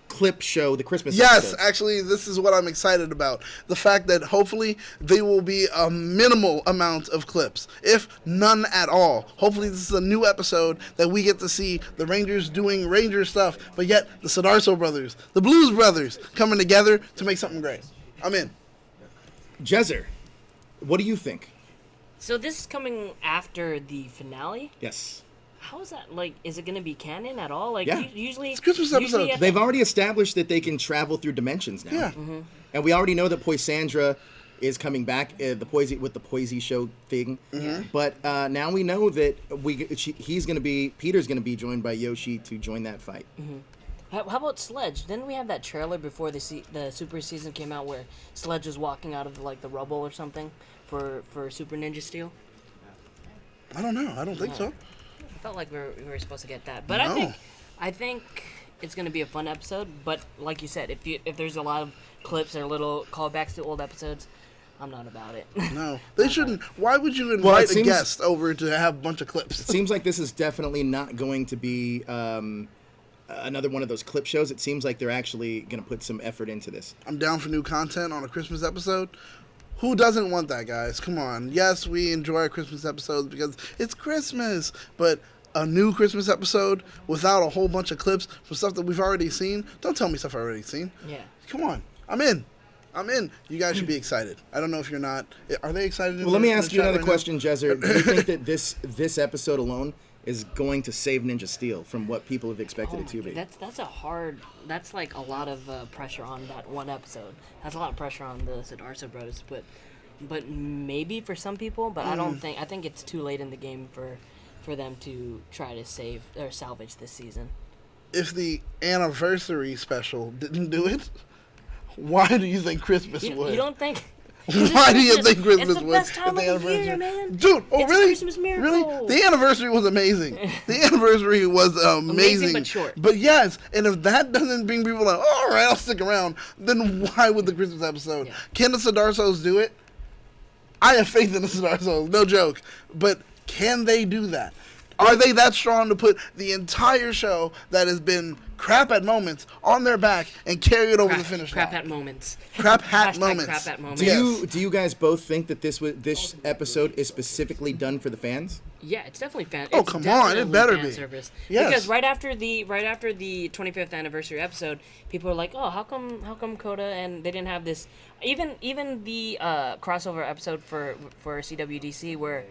clip show, the Christmas Yes, episodes? actually, this is what I'm excited about. The fact that hopefully they will be a minimal amount of clips, if none at all. Hopefully this is a new episode that we get to see the Rangers doing Ranger stuff, but yet the Sidarso brothers, the Blues Brothers, coming together to make something great. I'm in. Jezzer, what do you think? So this is coming after the finale? Yes. How is that, like, is it going to be canon at all? Like, Yeah. usually... It's Christmas episode. at They've the- already established that they can travel through dimensions now. Yeah. And we already know that Poisandra is coming back with the Poisey show thing. But now we know that Peter's going to be joined by Yoshi to join that fight. How about Sledge? Didn't we have that trailer before the Super season came out where Sledge was walking out of, like, the rubble or something for Super Ninja Steel? I don't know. I don't think so. I felt like we were supposed to get that. But No. I think it's going to be a fun episode. But like you said, if there's a lot of clips or little callbacks to old episodes, I'm not about it. No. They shouldn't. Why would you Well, invite it a seems- guest over to have a bunch of clips? It seems like this is definitely not going to be another one of those clip shows. It seems like they're actually going to put some effort into this. I'm down for new content on a Christmas episode. Who doesn't want that, guys? Come on. Yes, we enjoy our Christmas episodes because it's Christmas, but a new Christmas episode without a whole bunch of clips from stuff that we've already seen. Don't tell me stuff I've already seen. Yeah. Come on. I'm in. You guys should be excited. I don't know if you're not. Are they excited? Well, let me ask you another question, Jezzer. Do you think that this episode alone is going to save Ninja Steel from what people have expected it to be? That's like a lot of pressure on that one episode. That's a lot of pressure on the Sidarso brothers to put. But maybe for some people, but I think it's too late in the game for them to try to save or salvage this season. If the anniversary special didn't do it, why do you think Christmas would? You don't think? Why do you think Christmas It's the would? best time if of the year, man. Dude, oh It's a really? Christmas miracle. Really? The anniversary was amazing. The anniversary was amazing. but short. But yes, and if that doesn't bring people like, oh, all right, I'll stick around, then why would the Christmas episode? Yeah. Can the Sidarsos do it? I have faith in the Sidarsos, no joke. But can they do that? Are they that strong to put the entire show that has been crap at moments on their back and carry it over the finish line? Crap at moments. Crap hat Hashtag moments. crap at moments. Do you guys both think that this episode is specifically done for the fans? Yeah, it's definitely fan. Oh, it's come on, it definitely better fan be. Service. Yes. Because right after the 25th anniversary episode, people were like, "Oh, how come Coda and they didn't have this?" Even the crossover episode for CWDC where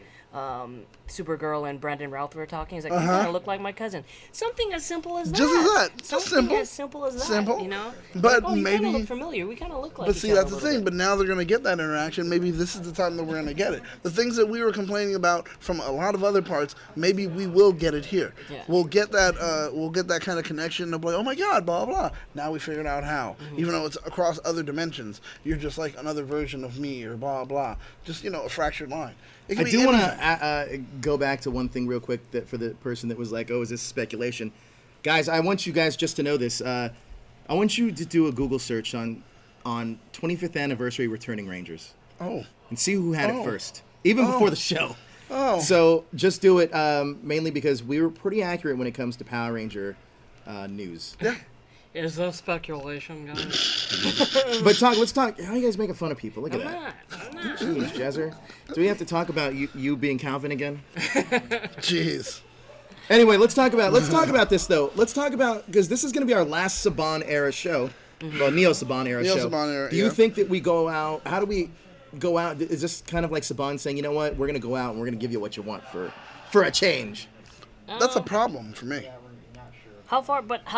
Supergirl and Brandon Routh were talking. He's like, "You kind of look like my cousin." Something as simple as that. Just as that. Just Something simple. as simple as that. Simple. You know. But like, oh, you maybe. kind of look familiar. We kind of look like. But each see, other that's a the little thing. bit. But now they're going to get that interaction. Maybe this is the time that we're going to get it. The things that we were complaining about from a lot of other parts, maybe we will get it here. Yeah. We'll get that. We'll get that kind of connection of like, oh my God, blah blah. Now we figured out how. Even though it's across other dimensions, you're just like another version of me or blah blah. Just a fractured line. It I can be do want anything. to go back to one thing real quick that for the person that was like, "Oh, is this speculation?" Guys, I want you guys just to know this. I want you to do a Google search on 25th anniversary returning Rangers Oh. and see who had it first, even before the show. Oh. So just do it mainly because we were pretty accurate when it comes to Power Ranger news. Yeah. Is that speculation, guys? But let's talk. How are you guys making fun of people? Look at I'm that. not. Jeez, Jezzer. Do we have to talk about you being Calvin again? Jeez. Anyway, let's talk about this though. Let's talk about because this is going to be our last Saban era show, well, Neo Saban era Neo show. Saban era, do you yeah. think that we go out? How do we go out? Is this kind of like Saban saying, you know what, we're going to go out and we're going to give you what you want for a change? That's a problem for me. How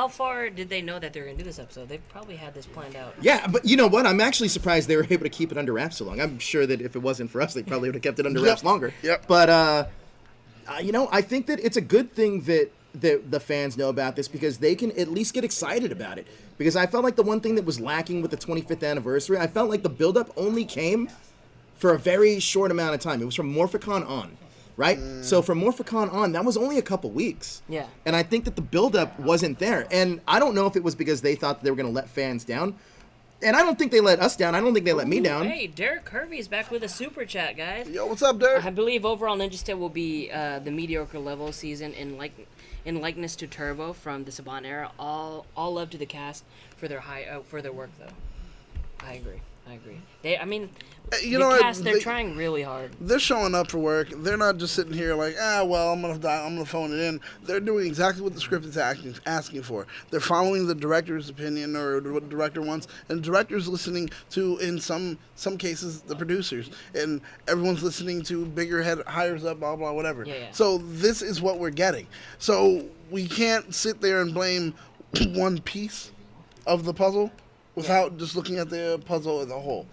far did they know that they were going to do this episode? They probably had this planned out. Yeah, but you know what? I'm actually surprised they were able to keep it under wraps so long. I'm sure that if it wasn't for us, they probably would have kept it under wraps longer. Yep. But I think that it's a good thing that the fans know about this because they can at least get excited about it. Because I felt like the one thing that was lacking with the 25th anniversary, I felt like the buildup only came for a very short amount of time. It was from Morphicon on, right? So from Morphicon on, that was only a couple weeks. Yeah. And I think that the buildup wasn't there. And I don't know if it was because they thought that they were going to let fans down. And I don't think they let us down. I don't think they let me down. Hey, Derek Kirby's back with a super chat, guys. Yo, what's up, Derek? I believe overall Ninja Steel will be the mediocre level season in likeness to Turbo from the Saban era. All love to the cast for their work though. I agree. The cast, they're trying really hard. They're showing up for work. They're not just sitting here like, well, I'm gonna phone it in. They're doing exactly what the script is asking for. They're following the director's opinion or what the director wants, and the director's listening to, in some cases, the producers, and everyone's listening to bigger head hires up, blah blah whatever. Yeah. So this is what we're getting. So we can't sit there and blame one piece of the puzzle without just looking at the puzzle as a whole,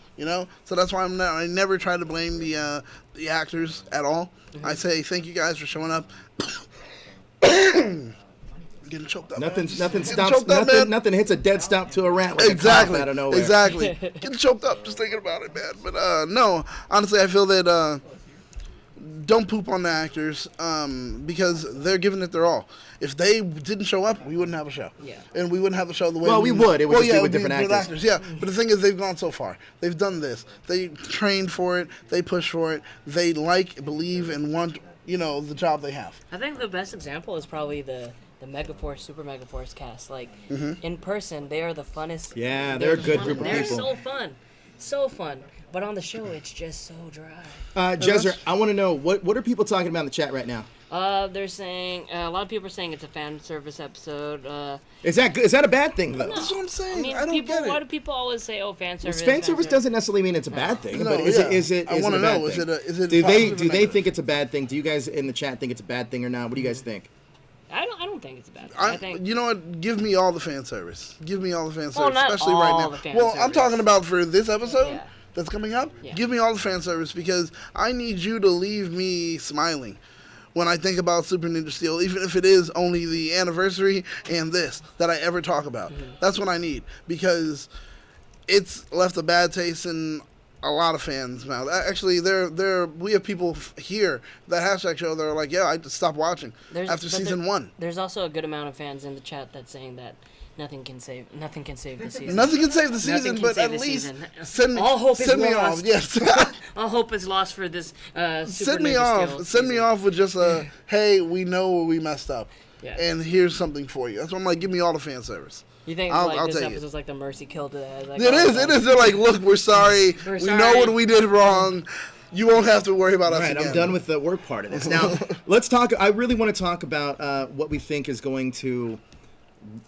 So that's why I never try to blame the actors at all. Mm-hmm. I say thank you guys for showing up. Getting choked up. Nothing Getting stops. choked up, man. Nothing hits a dead stop to a rant like Exactly. a cough out of nowhere. Exactly. Getting choked up just thinking about it, man. But no, honestly, I feel that don't poop on the actors because they're giving it their all. If they didn't show up, we wouldn't have a show. Yeah. And we wouldn't have the show the way we would. It would just be with it different with actors. Yeah. But the thing is, they've gone so far. They've done this. They trained for it. They push for it. They believe, and want, the job they have. I think the best example is probably the Megaforce, Super Megaforce cast. Like, in person, they are the funnest. Yeah, they're a good group of They're people. so fun. But on the show, it's just so dry. Jezzer, I want to know, what are people talking about in the chat right now? They're saying, a lot of people are saying it's a fan service episode. Is that a bad thing, though? That's what I'm saying. I mean, I don't get it. why do people always say, "Oh, fan service"? Fan service doesn't necessarily mean it's a bad thing, No, but is it I a want to bad know, thing? is it do positive they or negative? think it's a bad thing? Do you guys in the chat think it's a bad thing or not? What do you guys think? I don't think it's a bad thing. I think You know what? Give me all the fan service. Give me all the fan service, Well, not especially all right now. the fan Well, I'm service. talking about for this episode Yeah. that's coming up. Yeah. Give me all the fan service because I need you to leave me smiling when I think about Super Ninja Steel, even if it is only the anniversary and this that I ever talk about. That's what I need because it's left a bad taste in a lot of fans' mouth. Actually, we have people here that hashtag show that are like, yeah, I just stopped watching after season 1. There's also a good amount of fans in the chat that's saying that nothing can save the season. Nothing can save the Nothing season, can but save at the least season. send me All hope is send me lost. off. Yes. all hope is lost for this. Super Send me Ninja off. Steel Send me season. off with just a, hey, we know where we messed up, Yeah. and here's something for you. That's why I'm like, give me all the fan service. You think I'll this take it. episode's like the mercy kill to that? Like, It is. It is. They're like, look, we're sorry. We're We know sorry. what we did wrong. You won't have to worry about All us right, again. I'm done with the work part of this. Now, let's talk. I really want to talk about what we think is going to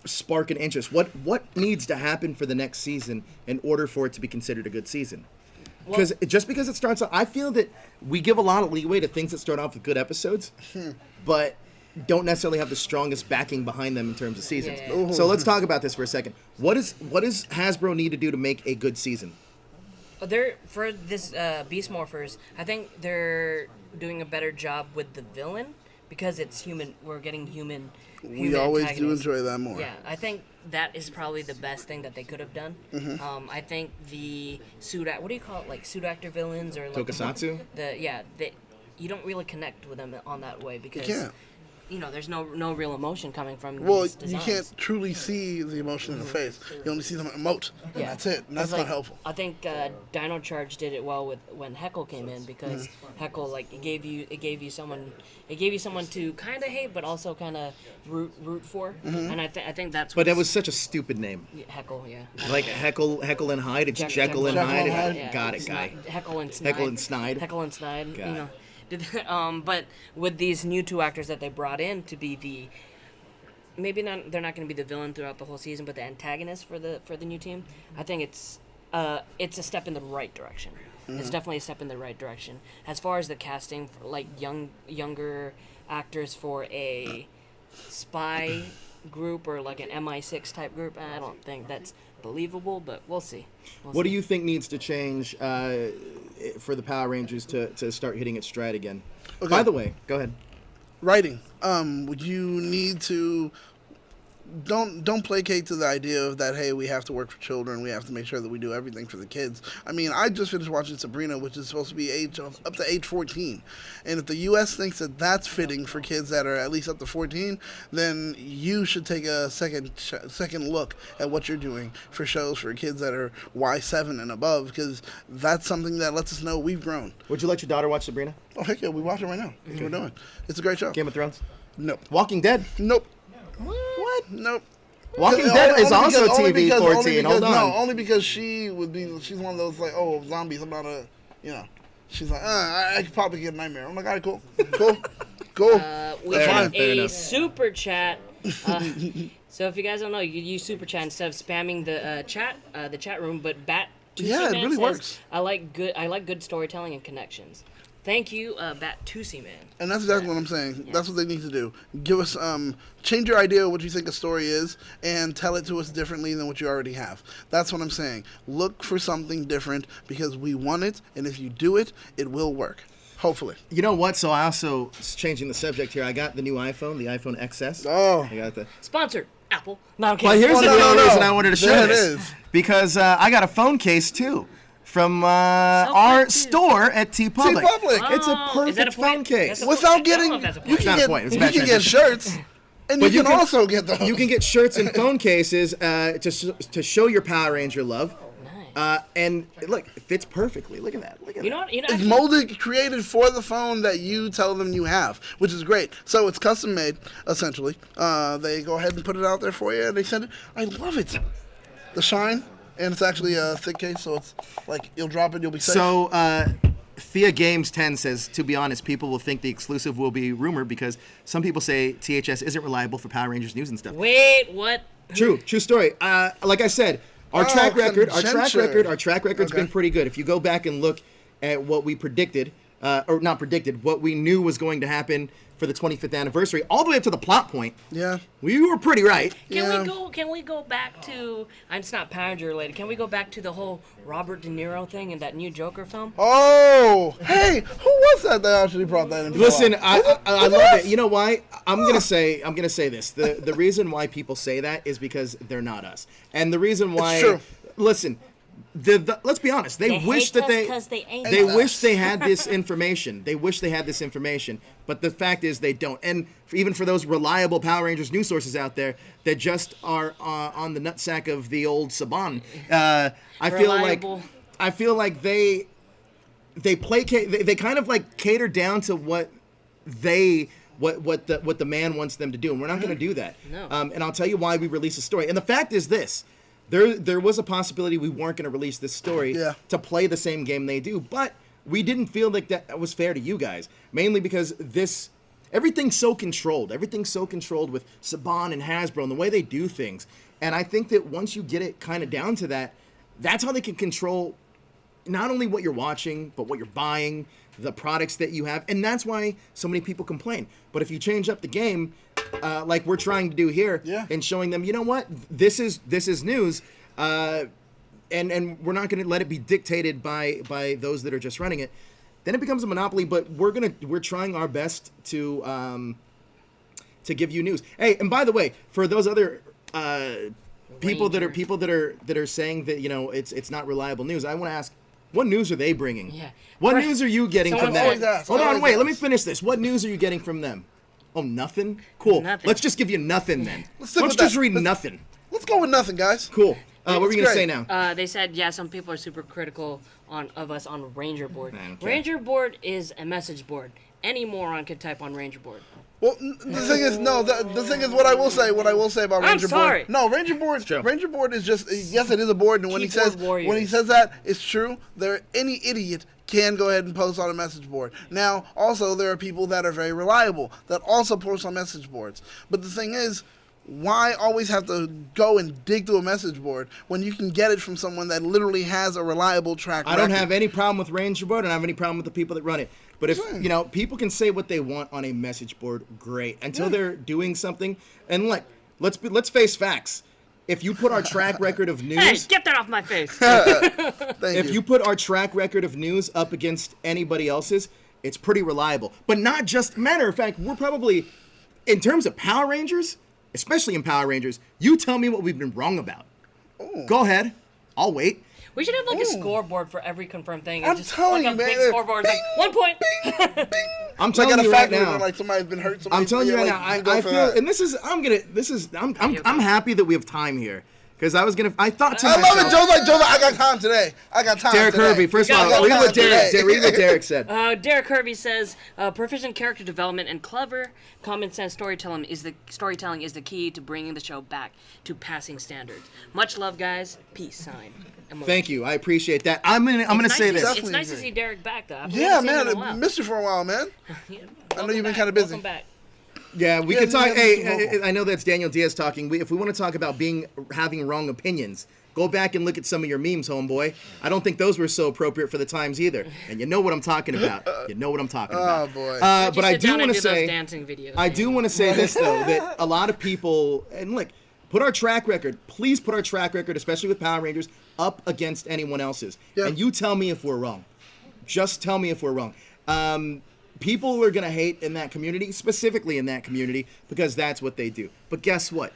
spark an interest. What needs to happen for the next season in order for it to be considered a good season? Because just because it starts off, I feel that we give a lot of leeway to things that start off with good episodes, but don't necessarily have the strongest backing behind them in terms of seasons. Yeah. So let's talk about this for a second. What does Hasbro need to do to make a good season? They're for this Beast Morphers. I think they're doing a better job with the villain because it's human. We're getting human. We always do antagonists. enjoy that more. Yeah, I think that is probably the best thing that they could have done. I think the what do you call it? Like suit actor villains or like Tokusatsu? You don't really connect with them on that way because can't. There's no real emotion coming from Well, these you designs. can't truly see the emotion in the face. You only see them emote. And that's it. And that's It's not helpful. I think Dino Charge did it well with when Heckle came in because Heckle it gave you someone to kind of hate but also kind of root for, and I think that's. But that was such a stupid name. Heckle, yeah. Like Heckle and Hyde. It's Jekyll and Jekyll Hyde. and Hyde. Yeah, Got it's it, guy. not- Heckle and Snide. Heckle and Snide. Heckle and Snide. Got You it. know. But with these new two actors that they brought in to be they're not going to be the villain throughout the whole season, but the antagonist for the new team. I think it's a step in the right direction. It's definitely a step in the right direction. As far as the casting for like younger actors for a spy group or like an MI6 type group, I don't think that's believable, but we'll see. What do you think needs to change for the Power Rangers to start hitting its stride again? Okay. By the way, go ahead. Writing. You need to don't placate to the idea of that, hey, we have to work for children, we have to make sure that we do everything for the kids. I mean, I just finished watching Sabrina, which is supposed to be up to age 14. And if the U.S. thinks that that's fitting for kids that are at least up to 14, then you should take a second look at what you're doing for shows for kids that are Y7 and above, because that's something that lets us know we've grown. Would you let your daughter watch Sabrina? Oh, heck yeah, we watch it right now. That's what we're doing. It's a great show. Game of Thrones? Nope. Walking Dead? Nope. What? Nope. Walking Dead is also only TV because- 14. only because- Hold on. No, only because she's one of those like, oh, zombies, I'm not she's like, I could probably get a nightmare. I'm like, all right, cool. We Fair have enough, fair a enough. super chat. So if you guys don't know, you can use super chat instead of spamming the chat room. But Bat Yeah, it really works. I like good storytelling and connections. Thank you, Bat Tusi Man. And that's exactly what I'm saying. That's what they need to do. Give us, change your idea of what you think a story is and tell it to us differently than what you already have. That's what I'm saying. Look for something different because we want it, and if you do it, it will work. Hopefully. You know what? So I also, changing the subject here, I got the new iPhone, the iPhone XS. Oh. I got the... Sponsored Apple. No, I'm Well, kidding. here's the no, real no. reason I wanted to show There it this. is. Because I got a phone case, too, from our quick, too. store at T-Public. T-Public. It's a Oh, is that perfect a point? phone case. That's a Without I don't getting, know if that's a you point. can Not a get, point. It's you bad can get transition. shirts, and But you can also get those. You can get shirts and phone cases to show your Power Ranger love. Nice. And look, it fits perfectly. Look at that. Look at You that. know what? You know, It's actually- molded, created for the phone that you tell them you have, which is great. So it's custom made, essentially. They go ahead and put it out there for you, and they send it. I love it. The shine, and it's actually a thick case, so it's like you'll drop it, you'll be safe. So, Thea Games 10 says, to be honest, people will think the exclusive will be rumored because some people say THS isn't reliable for Power Rangers news and stuff. Wait, what? True story. Like I said, our track record's Okay. been pretty good. If you go back and look at what we predicted, or not predicted, what we knew was going to happen for the 25th anniversary, all the way up to the plot point, Yeah. we were pretty right. Yeah. Can we go back to? It's not Power Ranger related. Can we go back to the whole Robert De Niro thing in that new Joker film? Oh, hey, who was that actually brought that in? Listen, I love it. You know why? I'm gonna say this. The reason why people say that is because they're not us, and the reason why. true. Listen, let's be honest. They wish hate that us they 'cause they ain't they us. wish they had this information. They wish they had this information, but the fact is they don't. And even for those reliable Power Rangers news sources out there that just are on the nutsack of the old Saban, I feel Reliable. like they they placate. They kind of like cater down to what the man wants them to do, and we're not going to do that. No. And I'll tell you why we released the story. And the fact is this: there was a possibility we weren't going to release this story to play the same game they do, but we didn't feel like that was fair to you guys, mainly because everything's so controlled. Everything's so controlled with Saban and Hasbro and the way they do things. And I think that once you get it kind of down to that, that's how they can control not only what you're watching, but what you're buying, the products that you have. And that's why so many people complain. But if you change up the game, like we're trying to do here, and showing them, you know what, this is news, and we're not going to let it be dictated by those that are just running it, then it becomes a monopoly. But we're trying our best to give you news. Hey, and by the way, for those other people that are saying that, you know, it's not reliable news, I want to ask, what news are they bringing? Yeah. What news are you getting from them? Ask, Hold on, wait, let me finish this. What news are you getting from them? Oh, nothing? Cool. Nothing. Let's just give you nothing then. Let's just read nothing. Let's go with nothing, guys. Cool. What were we going to say great. now? They said, yeah, some people are super critical of us on Ranger Board. Okay. Ranger Board is a message board. Any moron could type on Ranger Board. Well, the thing is, no. The thing is, what I will say about Ranger sorry. Board. No, Ranger Board. true. Ranger Board is just yes, it is a board, and when he says that, it's true. Any idiot can go ahead and post on a message board. Now, also there are people that are very reliable that also post on message boards. But the thing is, why always have to go and dig through a message board when you can get it from someone that literally has a reliable track record? I don't have any problem with Ranger Board, and I don't have any problem with the people that run it. But if, you know, people can say what they want on a message board, great. Until they're doing something. And look, let's face facts. If you put our track record of news... Hey, get that off my face! If you put our track record of news up against anybody else's, it's pretty reliable. But not just... Matter of fact, we're probably... In terms of Power Rangers, especially in Power Rangers, you tell me what we've been wrong about. Ooh. Go ahead. I'll wait. We should have like a scoreboard for every confirmed thing. And I'm just telling like you, a big man. scoreboard, like 1 point. I'm telling Like you right now. Like somebody's been hurt. I'm telling you right now. I feel, and I'm happy that we have time here, because I thought to I myself. love it, Joe's like, I got time today. I got time Derek today. Hervey. First of I all, got read time what today. Derek said. Derek Kirby says, proficient character development and clever, common sense storytelling is the key to bringing the show back to passing standards. Much love, guys. Peace sign. Emoji. Thank you. I appreciate that. I'm gonna say this. It's nice to see Derek back, though. Yeah, man, I missed you for a while, man. Yeah, I know you've been kind of busy. Welcome back. Yeah, we Yeah, could talk. yeah, Hey, I know that's Daniel Diaz talking. If we want to talk about having wrong opinions, go back and look at some of your memes, homeboy. I don't think those were so appropriate for the times either. And you know what I'm talking about. You know what I'm talking about. Oh boy. But I do want to those say, dancing videos, I man. do want to say this though, that a lot of people, and look, put our track record. Please put our track record, especially with Power Rangers, up against anyone else's. Yeah. And you tell me if we're wrong. Just tell me if we're wrong. People are going to hate in that community, specifically in that community, because that's what they do. But guess what?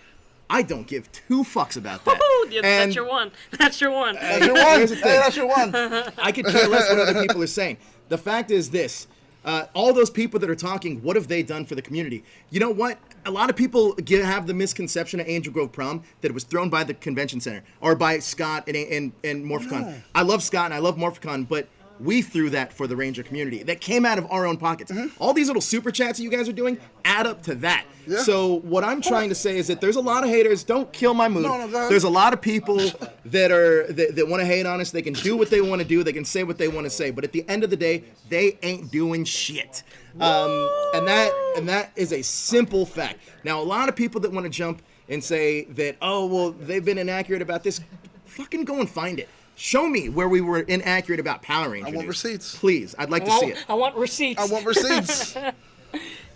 I don't give two fucks about that. Yeah, And that's your one. That's your one. That's your one. here's the thing. Hey, that's your one. I could care less what other people are saying. The fact is this. All those people that are talking, what have they done for the community? You know what? A lot of people have the misconception of Angel Grove Prom that it was thrown by the convention center or by Scott and Morphicon. No. I love Scott and I love Morphicon, but we threw that for the Ranger community. That came out of our own pockets. All these little super chats that you guys are doing add up to that. Yeah. So what I'm trying to say is that there's a lot of haters. Don't kill my mood. No, go ahead. There's a lot of people that want to hate on us. They can do what they want to do. They can say what they want to say. But at the end of the day, they ain't doing shit. And that is a simple fact. Now, a lot of people that want to jump and say that, oh, well, they've been inaccurate about this, fucking go and find it. Show me where we were inaccurate about Power Rangers. I want receipts. Please, I'd like to see it. I want receipts. I want receipts.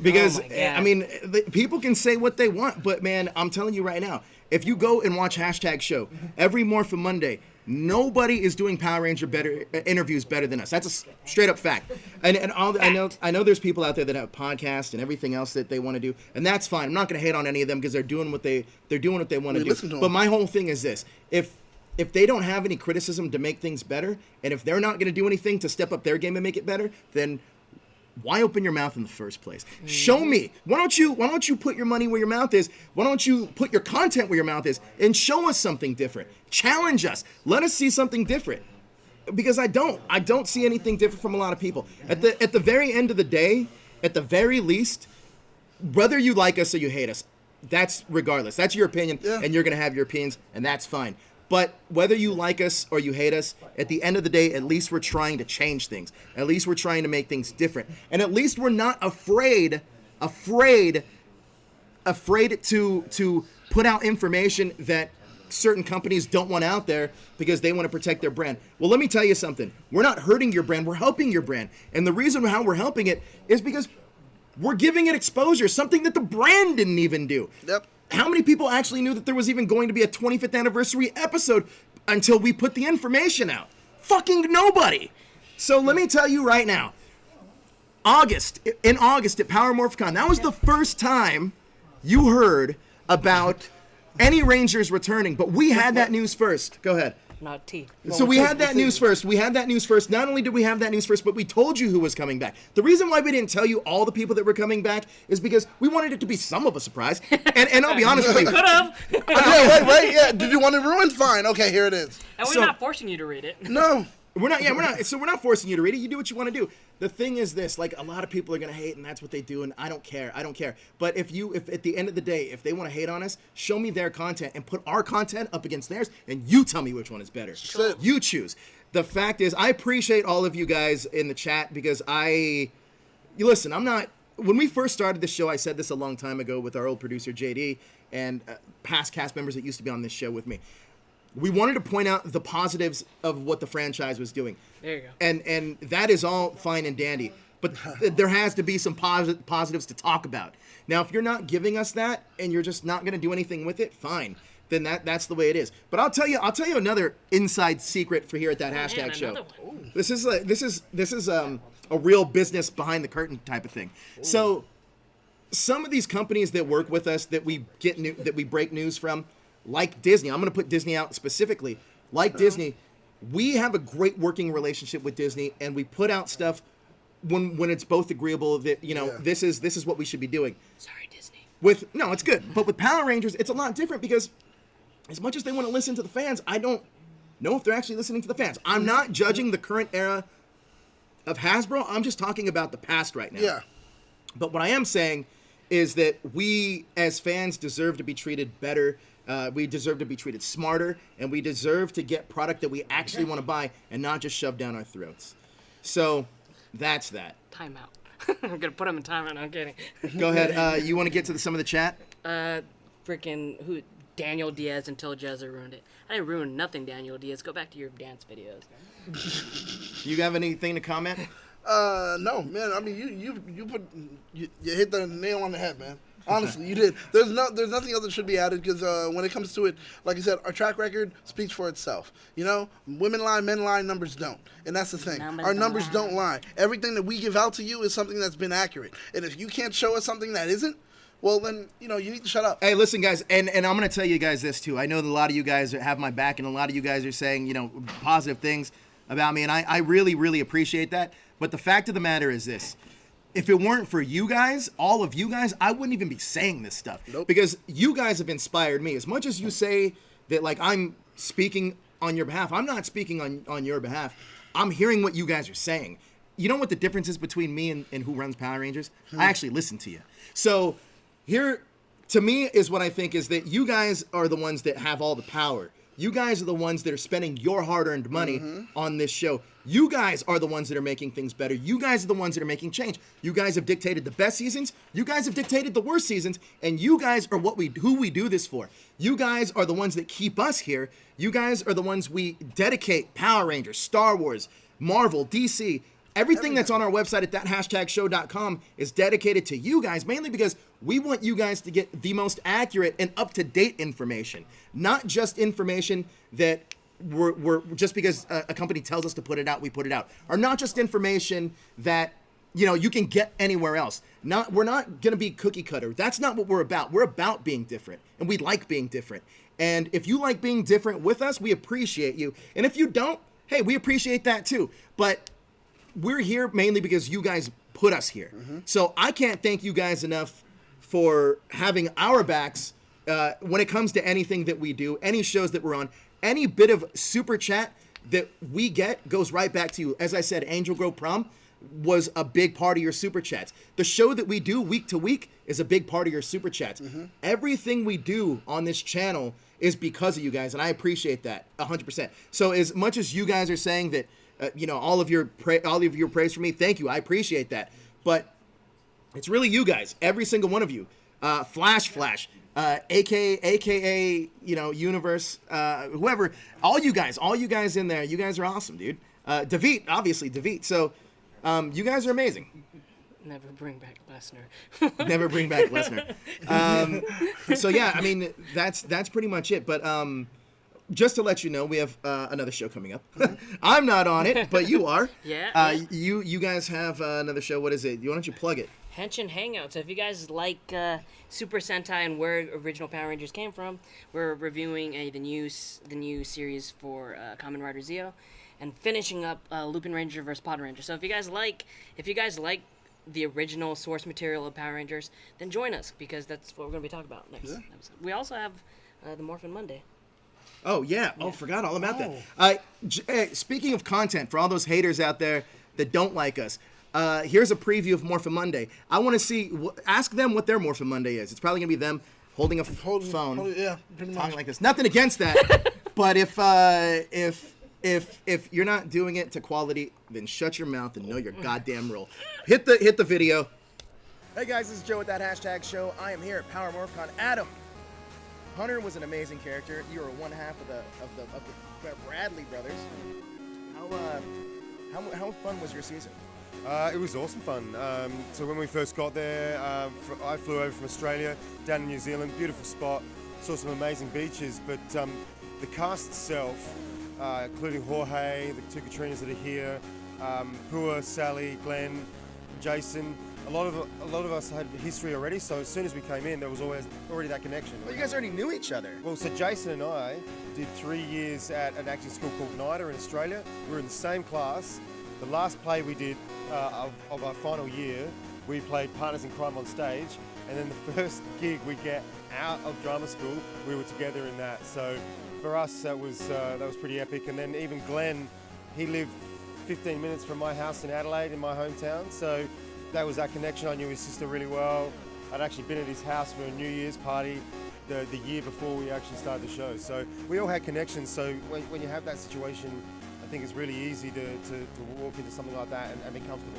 Because, Oh my God. I mean, people can say what they want, but man, I'm telling you right now, if you go and watch #show every Morphin Monday, nobody is doing Power Ranger interviews better than us. That's a straight up fact. I know there's people out there that have podcasts and everything else that they want to do, and that's fine. I'm not going to hate on any of them because they're doing what they want to listen to do. them. But my whole thing is this: if they don't have any criticism to make things better, and if they're not going to do anything to step up their game and make it better, then why open your mouth in the first place? Show me. Why don't you put your money where your mouth is? Why don't you put your content where your mouth is and show us something different? Challenge us. Let us see something different. because I don't see anything different from a lot of people. At the very end of the day, at the very least, whether you like us or you hate us, that's regardless. That's your opinion, and you're gonna have your opinions, and that's fine. But whether you like us or you hate us, at the end of the day, at least we're trying to change things. At least we're trying to make things different, and at least we're not afraid to put out information that certain companies don't want out there because they want to protect their brand. Well, let me tell you something. We're not hurting your brand. We're helping your brand. And the reason how we're helping it is because we're giving it exposure, something that the brand didn't even do. Yep. How many people actually knew that there was even going to be a 25th anniversary episode until we put the information out? Fucking nobody. So let me tell you right now, in August at Power MorphCon, that was the first time you heard about any Rangers returning, but we had that news first. Go ahead. Not T. So we had that news first. Not only did we have that news first, but we told you who was coming back. The reason why we didn't tell you all the people that were coming back is because we wanted it to be some of a surprise. And I'll be honest with you. Could have. Right. Yeah. Did you want it ruined? Fine. Okay, here it is. And we're not forcing you to read it. No. We're not. So we're not forcing you to read it. You do what you want to do. The thing is this: like, a lot of people are gonna hate, and that's what they do. And I don't care. But if at the end of the day, if they want to hate on us, show me their content and put our content up against theirs, and you tell me which one is better. Sure. You choose. The fact is, I appreciate all of you guys in the chat because listen. I'm not. When we first started this show, I said this a long time ago with our old producer JD and past cast members that used to be on this show with me. We wanted to point out the positives of what the franchise was doing. There you go. And that is all fine and dandy. But there has to be some positives to talk about. Now, if you're not giving us that and you're just not going to do anything with it, fine. Then that's the way it is. But I'll tell you another inside secret for here at that hashtag show. This is a real business behind the curtain type of thing. Ooh. So some of these companies that work with us that we break news from, like Disney, I'm going to put Disney out specifically. Like Disney, we have a great working relationship with Disney, and we put out stuff when it's both agreeable that this is what we should be doing. Sorry, Disney. No, it's good. But with Power Rangers, it's a lot different because as much as they want to listen to the fans, I don't know if they're actually listening to the fans. I'm not judging the current era of Hasbro. I'm just talking about the past right now. Yeah. But what I am saying is that we as fans deserve to be treated better. We deserve to be treated smarter, and we deserve to get product that we actually want to buy and not just shoved down our throats. So that's that. Time out. I'm going to put him in timeout. No, I'm kidding. Go ahead. You want to get to some of the chat? Daniel Diaz until Jezzer ruined it. I didn't ruin nothing, Daniel Diaz. Go back to your dance videos. You have anything to comment? No, man. I mean, you hit the nail on the head, man. Honestly, you did. There's nothing else that should be added because when it comes to it, like I said, our track record speaks for itself. Women lie, men lie, numbers don't, and that's the thing. Our numbers don't lie. Everything that we give out to you is something that's been accurate, and if you can't show us something that isn't, well then you need to shut up. Hey, listen, guys, and I'm gonna tell you guys this too. I know that a lot of you guys have my back, and a lot of you guys are saying positive things about me, and I really, really appreciate that. But the fact of the matter is this. If it weren't for you guys, all of you guys, I wouldn't even be saying this stuff. Nope. Because you guys have inspired me. As much as you say that, like, I'm speaking on your behalf, I'm not speaking on your behalf. I'm hearing what you guys are saying. You know what the difference is between me and who runs Power Rangers? I actually listen to you. So here, to me, is what I think is that you guys are the ones that have all the power. You guys are the ones that are spending your hard-earned money on this show. You guys are the ones that are making things better. You guys are the ones that are making change. You guys have dictated the best seasons. You guys have dictated the worst seasons. And you guys are who we do this for. You guys are the ones that keep us here. You guys are the ones we dedicate Power Rangers, Star Wars, Marvel, DC. Everything that's on our website at that#show.com is dedicated to you guys, mainly because we want you guys to get the most accurate and up-to-date information, not just information that we're just because a company tells us to put it out, we put it out, or not just information that you can get anywhere else. We're not gonna be cookie cutter. That's not what we're about. We're about being different, and we like being different. And if you like being different with us, we appreciate you. And if you don't, hey, we appreciate that too. But we're here mainly because you guys put us here. So I can't thank you guys enough for having our backs when it comes to anything that we do, any shows that we're on, any bit of super chat that we get goes right back to you. As I said, Angel Grove Prom was a big part of your super chats. The show that we do week to week is a big part of your super chats. Everything we do on this channel is because of you guys, and I appreciate that 100%. So as much as you guys are saying that, all of your praise for me, thank you, I appreciate that. But it's really you guys, every single one of you. Flash, aka Universe, whoever, all you guys in there, you guys are awesome, dude. David. So, you guys are amazing. Never bring back Lesnar. Never bring back Lesnar. So yeah, I mean that's pretty much it. But just to let you know, we have another show coming up. I'm not on it, but you are. Yeah. You guys have another show. What is it? Why don't you plug it? Henshin Hangout. So if you guys like Super Sentai and where original Power Rangers came from, we're reviewing the new series for Kamen Rider Zeo, and finishing up Lupin Ranger vs. Pod Ranger. So if you guys like the original source material of Power Rangers, then join us, because that's what we're going to be talking about next episode. We also have the Morphin Monday. Oh yeah. Oh, forgot all about that. Speaking of content, for all those haters out there that don't like us, here's a preview of Morphin Monday. I want to see. Ask them what their Morphin Monday is. It's probably gonna be them holding a phone, yeah, pretty much. talking like this. Nothing against that, but if you're not doing it to quality, then shut your mouth and know your goddamn role. Hit the video. Hey guys, this is Joe with that hashtag show. I am here at Power MorphCon. Adam, Hunter was an amazing character. You were one half of the Bradley brothers. How fun was your season? It was awesome fun. So when we first got there, I flew over from Australia down to New Zealand. Beautiful spot. Saw some amazing beaches, but the cast itself, including Jorge, the two Katrinas that are here, Pua, Sally, Glenn, Jason. A lot of us had history already, so as soon as we came in, there was already that connection. Well, you guys already knew each other. Well, so Jason and I did 3 years at an acting school called NIDA in Australia. We were in the same class. The last play we did of our final year, we played partners in crime on stage, and then the first gig we get out of drama school, we were together in that. So for us, that was pretty epic. And then even Glenn, he lived 15 minutes from my house in Adelaide, in my hometown. So that was that connection. I knew his sister really well. I'd actually been at his house for a New Year's party the year before we actually started the show. So we all had connections. So when you have that situation, I think it's really easy to walk into something like that and be comfortable.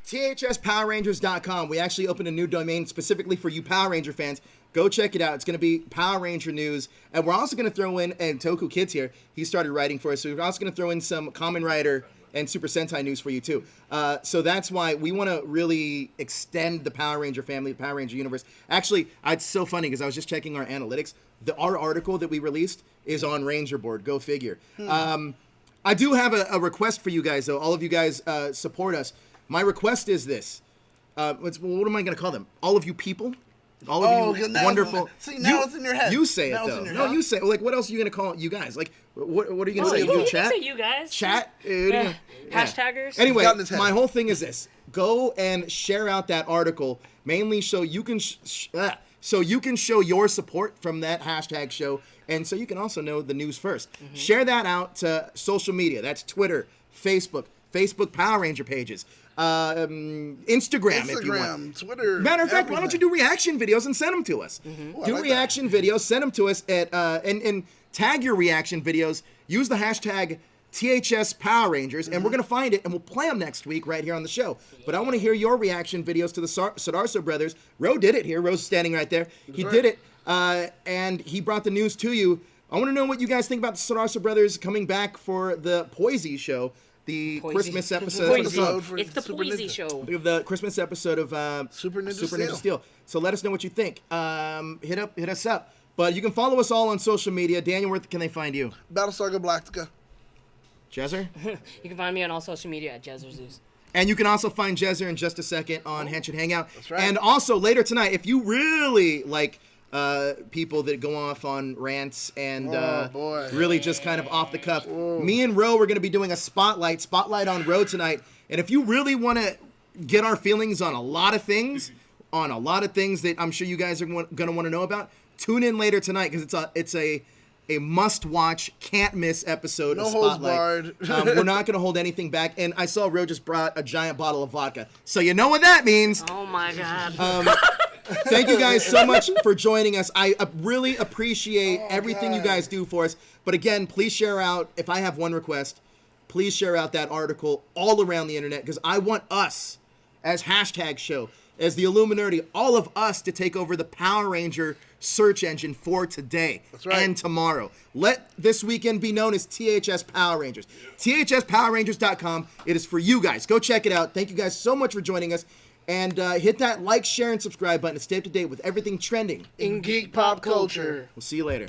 THSPowerRangers.com. We actually opened a new domain specifically for you Power Ranger fans. Go check it out. It's going to be Power Ranger news. And we're also going to throw in, and Toku Kid's here, he started writing for us, so we're also going to throw in some Kamen Rider and Super Sentai news for you too. So that's why we want to really extend the Power Ranger family, the Power Ranger universe. Actually, it's so funny because I was just checking our analytics. Our article that we released is on Ranger Board. Go figure. I do have a request for you guys, though. All of you guys support us. My request is this. What am I going to call them? All of you people? All of you wonderful. See, now it's in your head. You say now it, though. No, you say it. Like, what else are you going to call you guys? Like, what are you going to say? You chat? can say you guys. Chat? Yeah. Hashtaggers. Anyway, my whole thing is this. Go and share out that article, mainly so you can show your support from that hashtag show, and so you can also know the news first. Share that out to social media. That's Twitter, Facebook Power Ranger pages, Instagram if you want. Twitter. Matter of fact, why don't you do reaction videos and send them to us? Do reaction videos, send them to us at and tag your reaction videos. Use the hashtag THS Power Rangers, and we're gonna find it and we'll play them next week right here on the show. But I want to hear your reaction videos to the Sodarso brothers. Ro did it here. Ro's standing right there. He did it, and he brought the news to you. I want to know what you guys think about the Sodarso brothers coming back for the Poise show. The Christmas episode. It's the Poise show. The Christmas episode of Super Ninja Steel. So let us know what you think. Hit us up. But you can follow us all on social media. Daniel, where can they find you? Battlestar Galactica. Jezzer? You can find me on all social media at Jezzer Zeus. And you can also find Jezzer in just a second on Henshin Hangout. That's right. And also later tonight, if you really like people that go off on rants and really just kind of off the cuff, me and Ro are going to be doing a spotlight on Ro tonight. And if you really want to get our feelings on a lot of things, on a lot of things that I'm sure you guys are going to want to know about. Tune in later tonight because it's a must-watch, can't-miss episode No of holds Spotlight. barred. We're not going to hold anything back. And I saw Ro just brought a giant bottle of vodka. So you know what that means. Oh my God. Thank you guys so much for joining us. I really appreciate everything you guys do for us. But again, please share out, if I have one request, please share out that article all around the internet because I want us, as hashtag show, as the Illuminati, all of us to take over the Power Ranger search engine for today and tomorrow. Let this weekend be known as THS Power Rangers. THSPowerRangers.com. It is for you guys. Go check it out. Thank you guys so much for joining us. And hit that like, share, and subscribe button to stay up to date with everything trending In geek pop culture. We'll see you later.